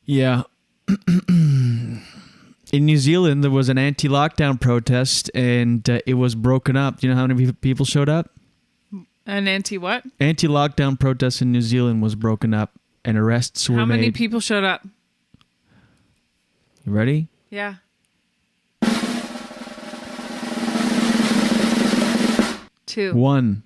Yeah. In New Zealand, there was an anti-lockdown protest, and it was broken up. Do you know how many people showed up? An anti-what? Anti-lockdown protest in New Zealand was broken up, and arrests were made. How many people showed up? You ready? Yeah. Two. 1.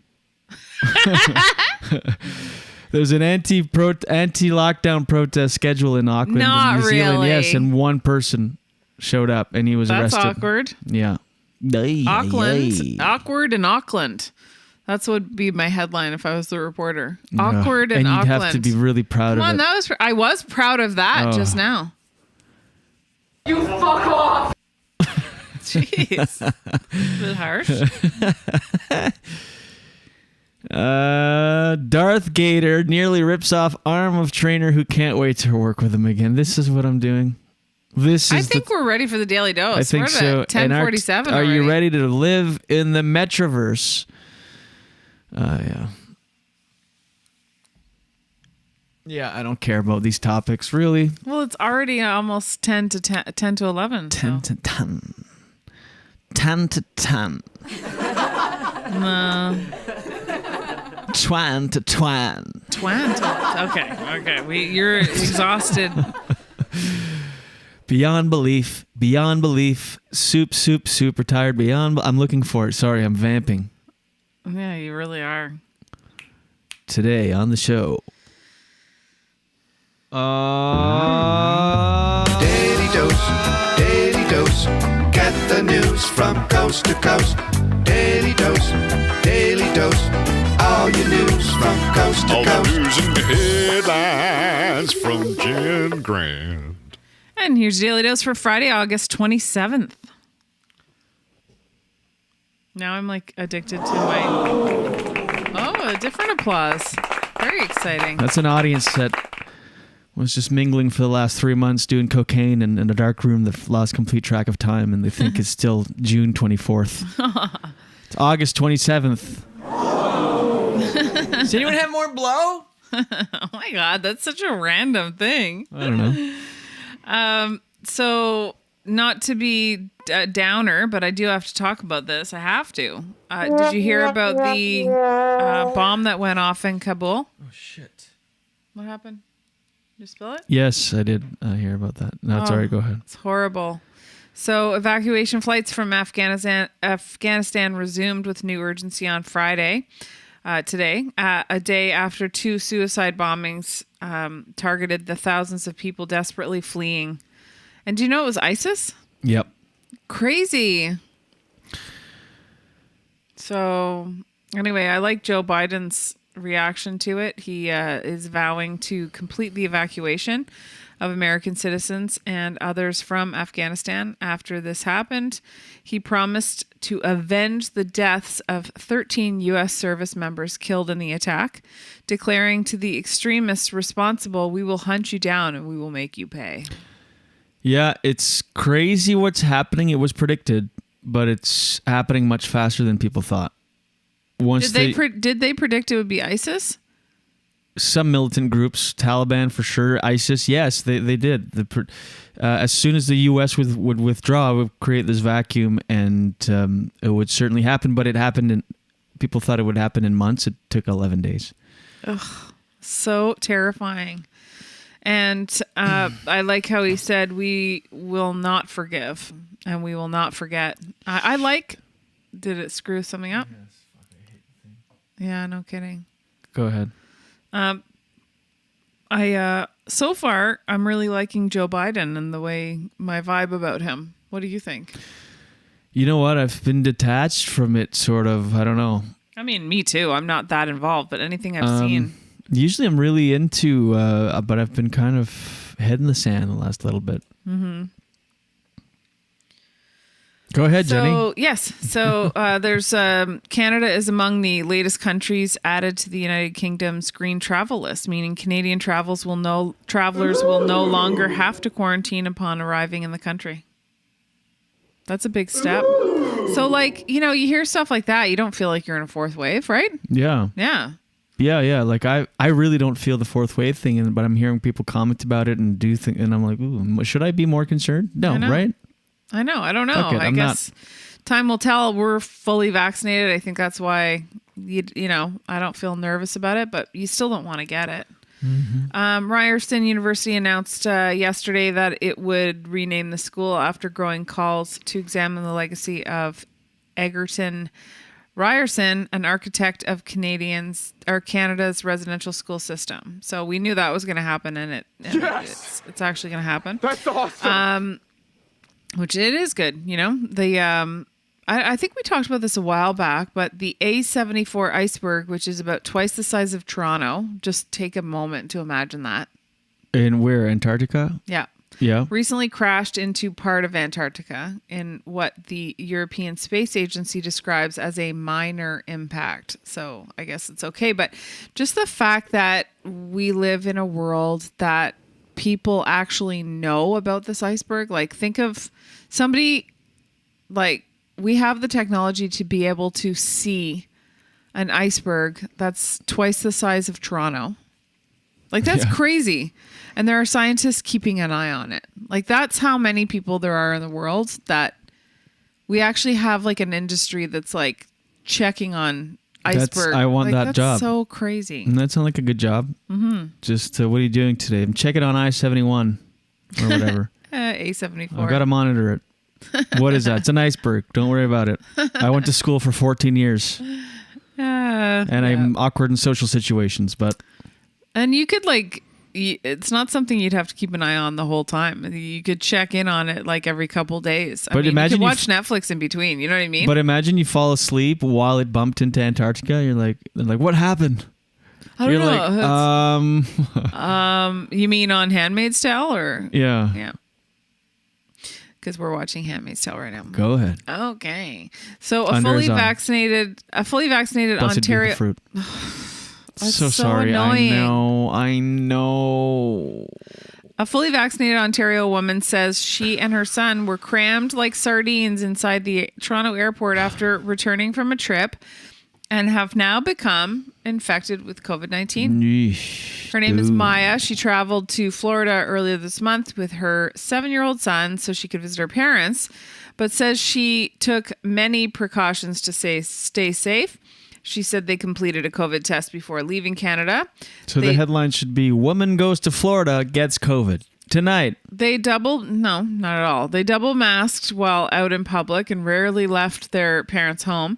There's an anti-lockdown protest scheduled in Auckland, Not New Zealand. really. Yes, and one person showed up and he was That's arrested. awkward. Yeah. Auckland. Awkward in Auckland. That's what would be my headline if I was the reporter. Awkward in and you'd Auckland. have to be really proud Come on, of it. I was proud of that just now. You fuck off. Jeez. A bit harsh. Darthgator nearly rips off arm of trainer who can't wait to work with him again. This is what I'm doing. I think we're ready for the Daily Dose. I think we're so. at 10:47 Are you already. ready to live in the metraverse? Yeah. Yeah, I don't care about these topics, really. Well, it's already almost 10 to 11. 10 to 10. 10 to 10. No. Twan to twan. Twan to... Okay. You're exhausted. Beyond belief. Soup, retired. I'm looking for it. Sorry, I'm vamping. Yeah, you really are. Today on the show. Daily dose, get the news from coast to coast. Daily dose, all your news from coast to coast. All the news and headlines from Jen Grant. And here's Daily Dose for Friday, August 27th. Now I'm like addicted to my... Oh, a different applause. Very exciting. That's an audience that was just mingling for the last 3 months doing cocaine in a dark room that lost complete track of time, and they think it's still June 24th. It's August 27th. Does anyone have more blow? Oh my God, that's such a random thing. I don't know. So not to be a downer, but I do have to talk about this. I have to. Did you hear about the bomb that went off in Kabul? Oh, shit. What happened? Did you spill it? Yes, I did hear about that. No, it's all right. Go ahead. It's horrible. So evacuation flights from Afghanistan resumed with new urgency on Friday, today, a day after 2 suicide bombings targeted the thousands of people desperately fleeing. And do you know it was ISIS? Yep. Crazy. So anyway, I like Joe Biden's reaction to it. He is vowing to complete the evacuation of American citizens and others from Afghanistan after this happened. He promised to avenge the deaths of 13 U.S. service members killed in the attack, declaring to the extremists responsible, "We will hunt you down and we will make you pay." Yeah, it's crazy what's happening. It was predicted, but it's happening much faster than people thought. Did they predict it would be ISIS? Some militant groups, Taliban for sure, ISIS, yes, they did. As soon as the U.S. would withdraw, it would create this vacuum, and it would certainly happen, but it happened people thought it would happen in months. It took 11 days. Ugh, so terrifying. And I like how he said, "We will not forgive and we will not forget." Did it screw something up? Yeah, no kidding. Go ahead. So far, I'm really liking Joe Biden and my vibe about him. What do you think? You know what? I've been detached from it, sort of. I don't know. I mean, me too. I'm not that involved, but anything I've seen. Usually I'm really into, but I've been kind of head in the sand the last little bit. Mm-hmm. Go ahead, Jenny. Yes. So there's Canada is among the latest countries added to the United Kingdom's green travel list, meaning Canadian travelers will no longer have to quarantine upon arriving in the country. That's a big step. So you hear stuff like that, you don't feel like you're in a fourth wave, right? Yeah. Yeah. Yeah. Like I really don't feel the fourth wave thing, but I'm hearing people comment about it and do think, and I'm like, ooh, should I be more concerned? No, right? I know. I don't know. I guess time will tell. We're fully vaccinated. I think that's why I don't feel nervous about it, but you still don't want to get it. Ryerson University announced yesterday that it would rename the school after growing calls to examine the legacy of Egerton Ryerson, an architect of Canada's residential school system. So we knew that was going to happen, and it's actually going to happen. That's awesome. Which it is good, you know. The I think we talked about this a while back, but the A74 iceberg, which is about twice the size of Toronto, just take a moment to imagine that. In where? Antarctica? Yeah. Yeah. Recently crashed into part of Antarctica in what the European Space Agency describes as a minor impact. So I guess it's okay. But just the fact that we live in a world that people actually know about this iceberg, like think of somebody, like we have the technology to be able to see an iceberg that's twice the size of Toronto. Like that's crazy. And there are scientists keeping an eye on it. Like that's how many people there are in the world that we actually have like an industry that's like checking on iceberg. I want that that's job. So crazy. Doesn't that sound like a good job? Mm-hmm. Just what are you doing today? I'm checking on I-71 or whatever. A74. I've got to monitor it. What is that? It's an iceberg. Don't worry about it. I went to school for 14 years. And I'm awkward in social situations, but... And you could like, it's not something you'd have to keep an eye on the whole time. You could check in on it like every couple days. But imagine you could watch Netflix in between. You know what I mean? But imagine you fall asleep while it bumped into Antarctica. You're like, what happened? I don't know. Like, you mean on Handmaid's Tale or? Yeah. Yeah. Because we're watching Handmaid's Tale right now. Go ahead. Okay. So a Under fully his arm. vaccinated Blessed Ontario. be the fruit. So sorry. annoying. I know. A fully vaccinated Ontario woman says she and her son were crammed like sardines inside the Toronto airport after returning from a trip and have now become infected with COVID-19. Her name is Maya. She traveled to Florida earlier this month with her 7-year-old son so she could visit her parents, but says she took many precautions to stay safe. She said they completed a COVID test before leaving Canada. So the headline should be, woman goes to Florida, gets COVID. Tonight. No, not at all. They double masked while out in public and rarely left their parents' home.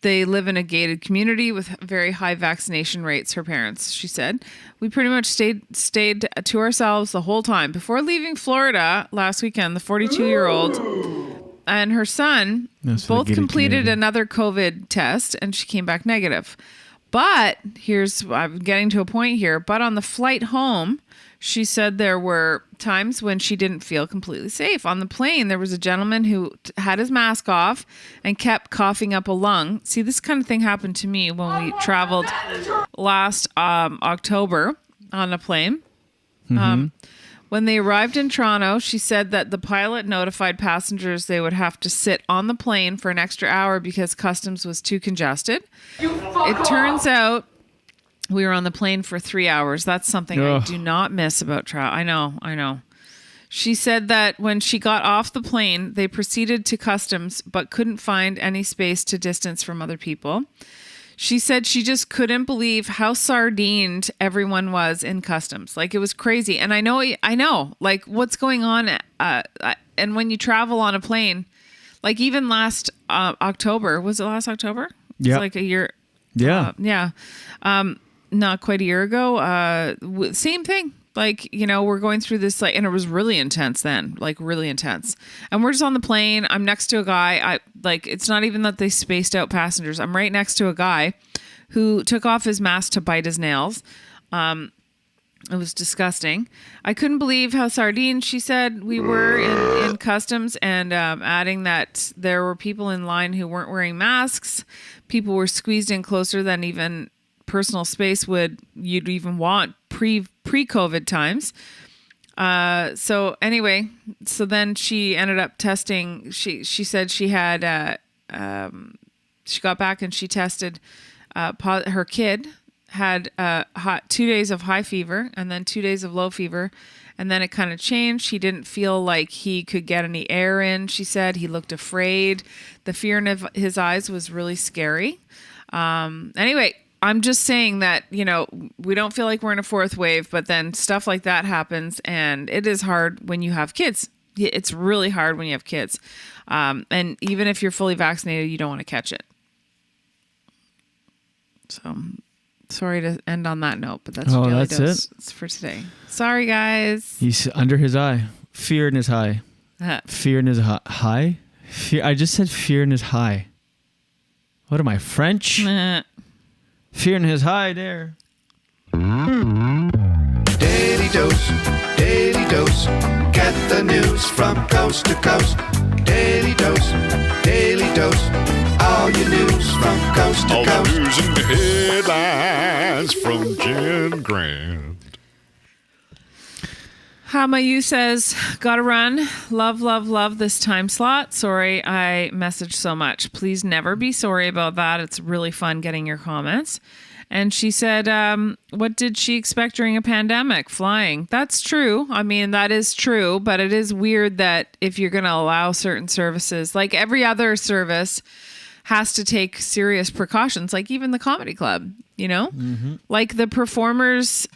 They live in a gated community with very high vaccination rates, her parents, she said. We pretty much stayed to ourselves the whole time. Before leaving Florida last weekend, the 42-year-old and her son both completed another COVID test, and she came back negative. But I'm getting to a point here. But on the flight home, she said there were times when she didn't feel completely safe. On the plane, there was a gentleman who had his mask off and kept coughing up a lung. See, this kind of thing happened to me when we traveled last October on a plane. Mm-hmm. When they arrived in Toronto, she said that the pilot notified passengers they would have to sit on the plane for an extra hour because customs was too congested. It turns out we were on the plane for 3 hours. That's something I do not miss about travel. I know. She said that when she got off the plane, they proceeded to customs but couldn't find any space to distance from other people. She said she just couldn't believe how sardined everyone was in customs. Like, it was crazy. And I know, like, what's going on. And when you travel on a plane, like even last October, was it last October? Yeah. It's like a year. Yeah. Not quite a year ago. Same thing. Like, you know, we're going through this, like, and it was really intense then, like really intense. And we're just on the plane. I'm next to a guy. It's not even that they spaced out passengers. I'm right next to a guy who took off his mask to bite his nails. It was disgusting. I couldn't believe how sardine, she said, we were in customs, and adding that there were people in line who weren't wearing masks. People were squeezed in closer than even personal space you'd even want pre-COVID times. So anyway, so then she ended up testing. She said she had she got back and she tested. Her kid had 2 days of high fever and then 2 days of low fever, and then it kind of changed. He didn't feel like he could get any air in. She said he looked afraid. The fear in his eyes was really scary. Anyway. I'm just saying that, we don't feel like we're in a fourth wave, but then stuff like that happens, and it is hard when you have kids. It's really hard when you have kids. And even if you're fully vaccinated, you don't want to catch it. So sorry to end on that note, but that's it for today. Sorry, guys. He's under his eye. Fear in his eye. Fear in his high? Fear. I just said fear in his high. What am I, French? Fear in his high there. Daily dose, get the news from coast to coast. Daily dose, all your news from coast to coast. All the news and headlines from Jen Grant. How about you says, gotta run. Love this time slot. Sorry I messaged so much. Please never be sorry about that. It's really fun getting your comments. And she said, what did she expect during a pandemic? Flying. That's true. I mean, that is true. But it is weird that if you're going to allow certain services, like every other service has to take serious precautions, like even the comedy club, like the performers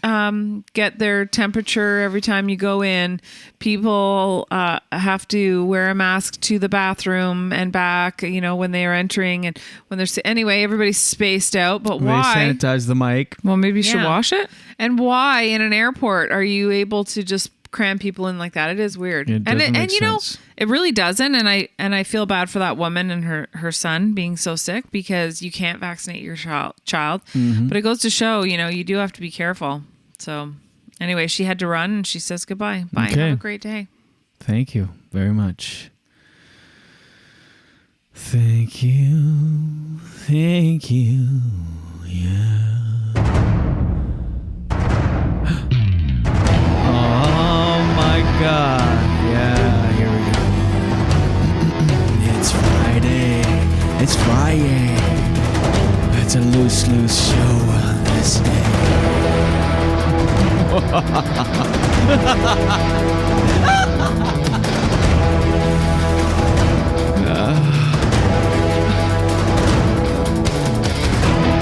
get their temperature every time you go in. People have to wear a mask to the bathroom and back, when they are entering and when they're anyway, everybody's spaced out. But why? They sanitize the mic. Well, maybe you should wash it. And why in an airport are you able to just cram people in like that? It is weird. It doesn't make sense. It really doesn't. And I feel bad for that woman and her son being so sick because you can't vaccinate your child. Mm-hmm. But it goes to show, you do have to be careful. So anyway, she had to run and she says goodbye. Bye. Okay. Have a great day. Thank you very much. Thank you. Yeah. Oh my God. Yeah, here we go. It's Friday. It's a loose show on this day.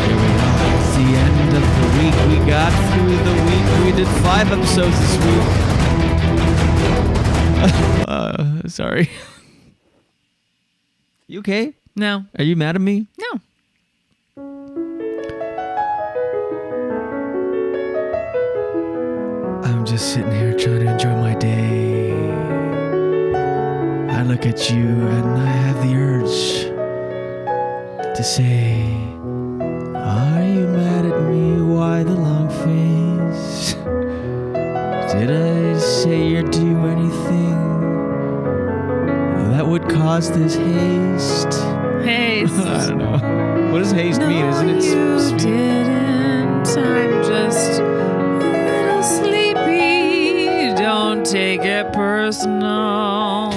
Here we are. It's the end of the week. We got through the week. We did 5 episodes this week. Sorry. You okay? No. Are you mad at me? No. I'm just sitting here trying to enjoy my day. I look at you and I have the urge to say, are you mad at me? Why the long face? Did I say or do anything that would cause this haste? Haste. I don't know. What does haste mean? Isn't it you sweet? didn't. I'm just a little sleepy. Don't take it personal.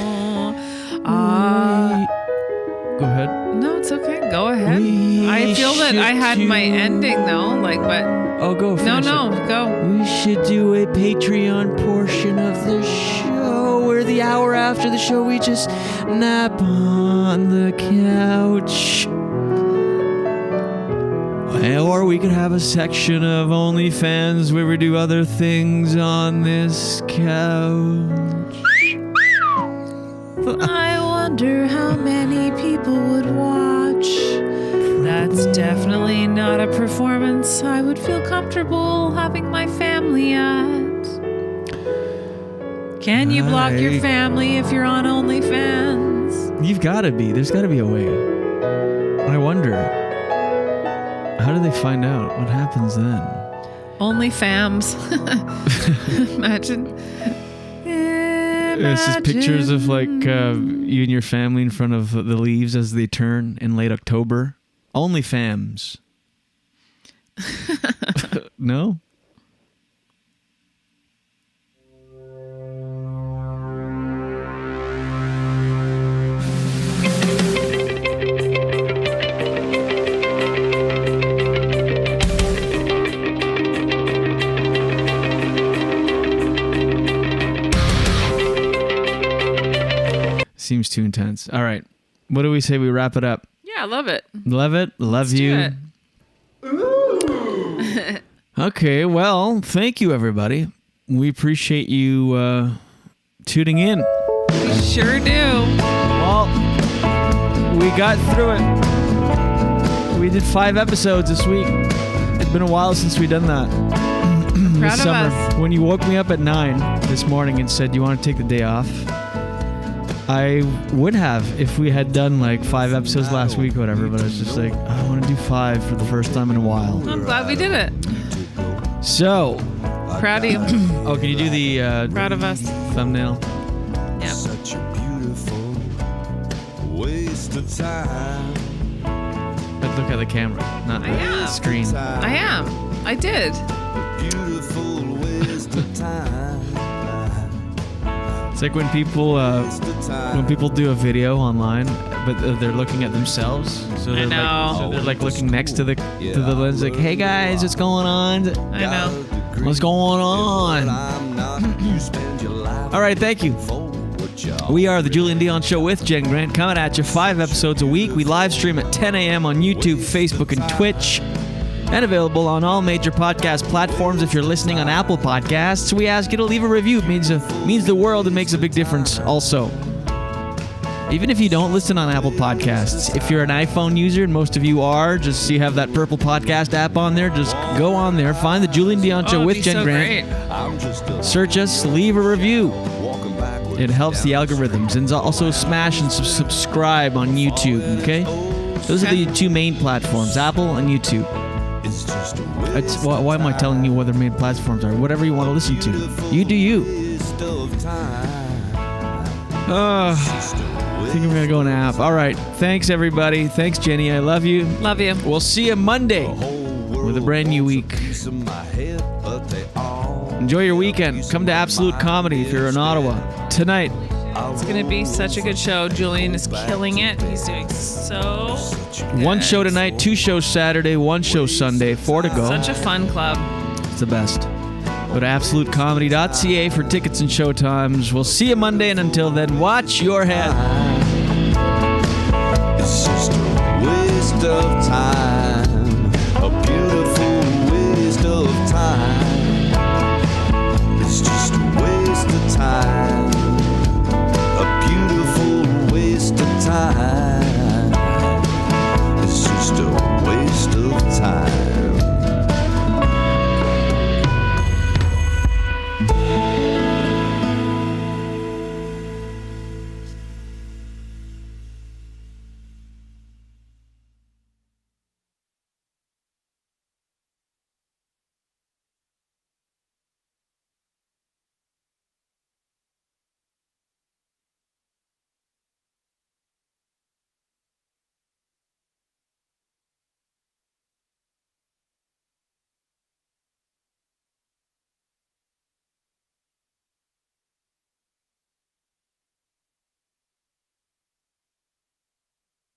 Go ahead. No, it's okay. Go ahead. I feel that I had my ending though, but oh, go. No, go. We should do a Patreon portion of the show where the hour after the show we just nap on the couch. Or we could have a section of OnlyFans where we do other things on this couch. I wonder how many people would watch. That's definitely not a performance I would feel comfortable having my family at. Can you block your family if you're on OnlyFans? You've got to be. There's got to be a way. I wonder. How do they find out? What happens then? OnlyFams. Imagine. It's just pictures of you and your family in front of the leaves as they turn in late October. OnlyFams. No? Seems too intense. All right. What do we say we wrap it up? Yeah, I love it. Love it. Love Let's you. do it. Okay, well, thank you, everybody. We appreciate you tuning in. We sure do. Well, we got through it. We did 5 episodes this week. It's been a while since we've done that. Proud of us. When you woke me up at 9 this morning and said you want to take the day off, I would have if we had done like 5 episodes last week or whatever, but I was just like, I want to do 5 for the first time in a while. I'm glad we did it. So, Proud of you. oh, can you do the Proud of us. thumbnail? Yeah. Such a beautiful waste of time. Let's look at the camera, not the screen. I am. I did. Beautiful waste of time. It's like when people do a video online, but they're looking at themselves. So they're they're like looking next to the lens, like, "Hey guys, what's going on?" I know. What's going on? All right, thank you. We are the Julien Dionne Show with Jen Grant, coming at you 5 episodes a week. We live stream at 10 a.m. on YouTube, Facebook, and Twitch. And available on all major podcast platforms. If you're listening on Apple Podcasts, we ask you to leave a review. It means the world and makes a big difference also. Even if you don't listen on Apple Podcasts, if you're an iPhone user, and most of you are, just so you have that purple podcast app on there, just go on there, find the Julien Dionne Show with Jen Grant. Search us, leave a review. It helps the algorithms. And also smash and subscribe on YouTube, okay? Those are the 2 main platforms, Apple and YouTube. Why am I telling you what their main platforms are? Whatever you want to listen to. You do you. I think I'm going to go nap. All right. Thanks, everybody. Thanks, Jenny. I love you. Love you. We'll see you Monday with a brand new week. Enjoy your weekend. Come to Absolute Comedy if you're in Ottawa tonight. It's going to be such a good show. Julien is killing it. He's doing so good. 1 show tonight, 2 shows Saturday, 1 show Sunday, 4 to go. Such a fun club. It's the best. Go to absolutecomedy.ca for tickets and show times. We'll see you Monday, and until then, watch your head. It's just a waste of time. A beautiful waste of time.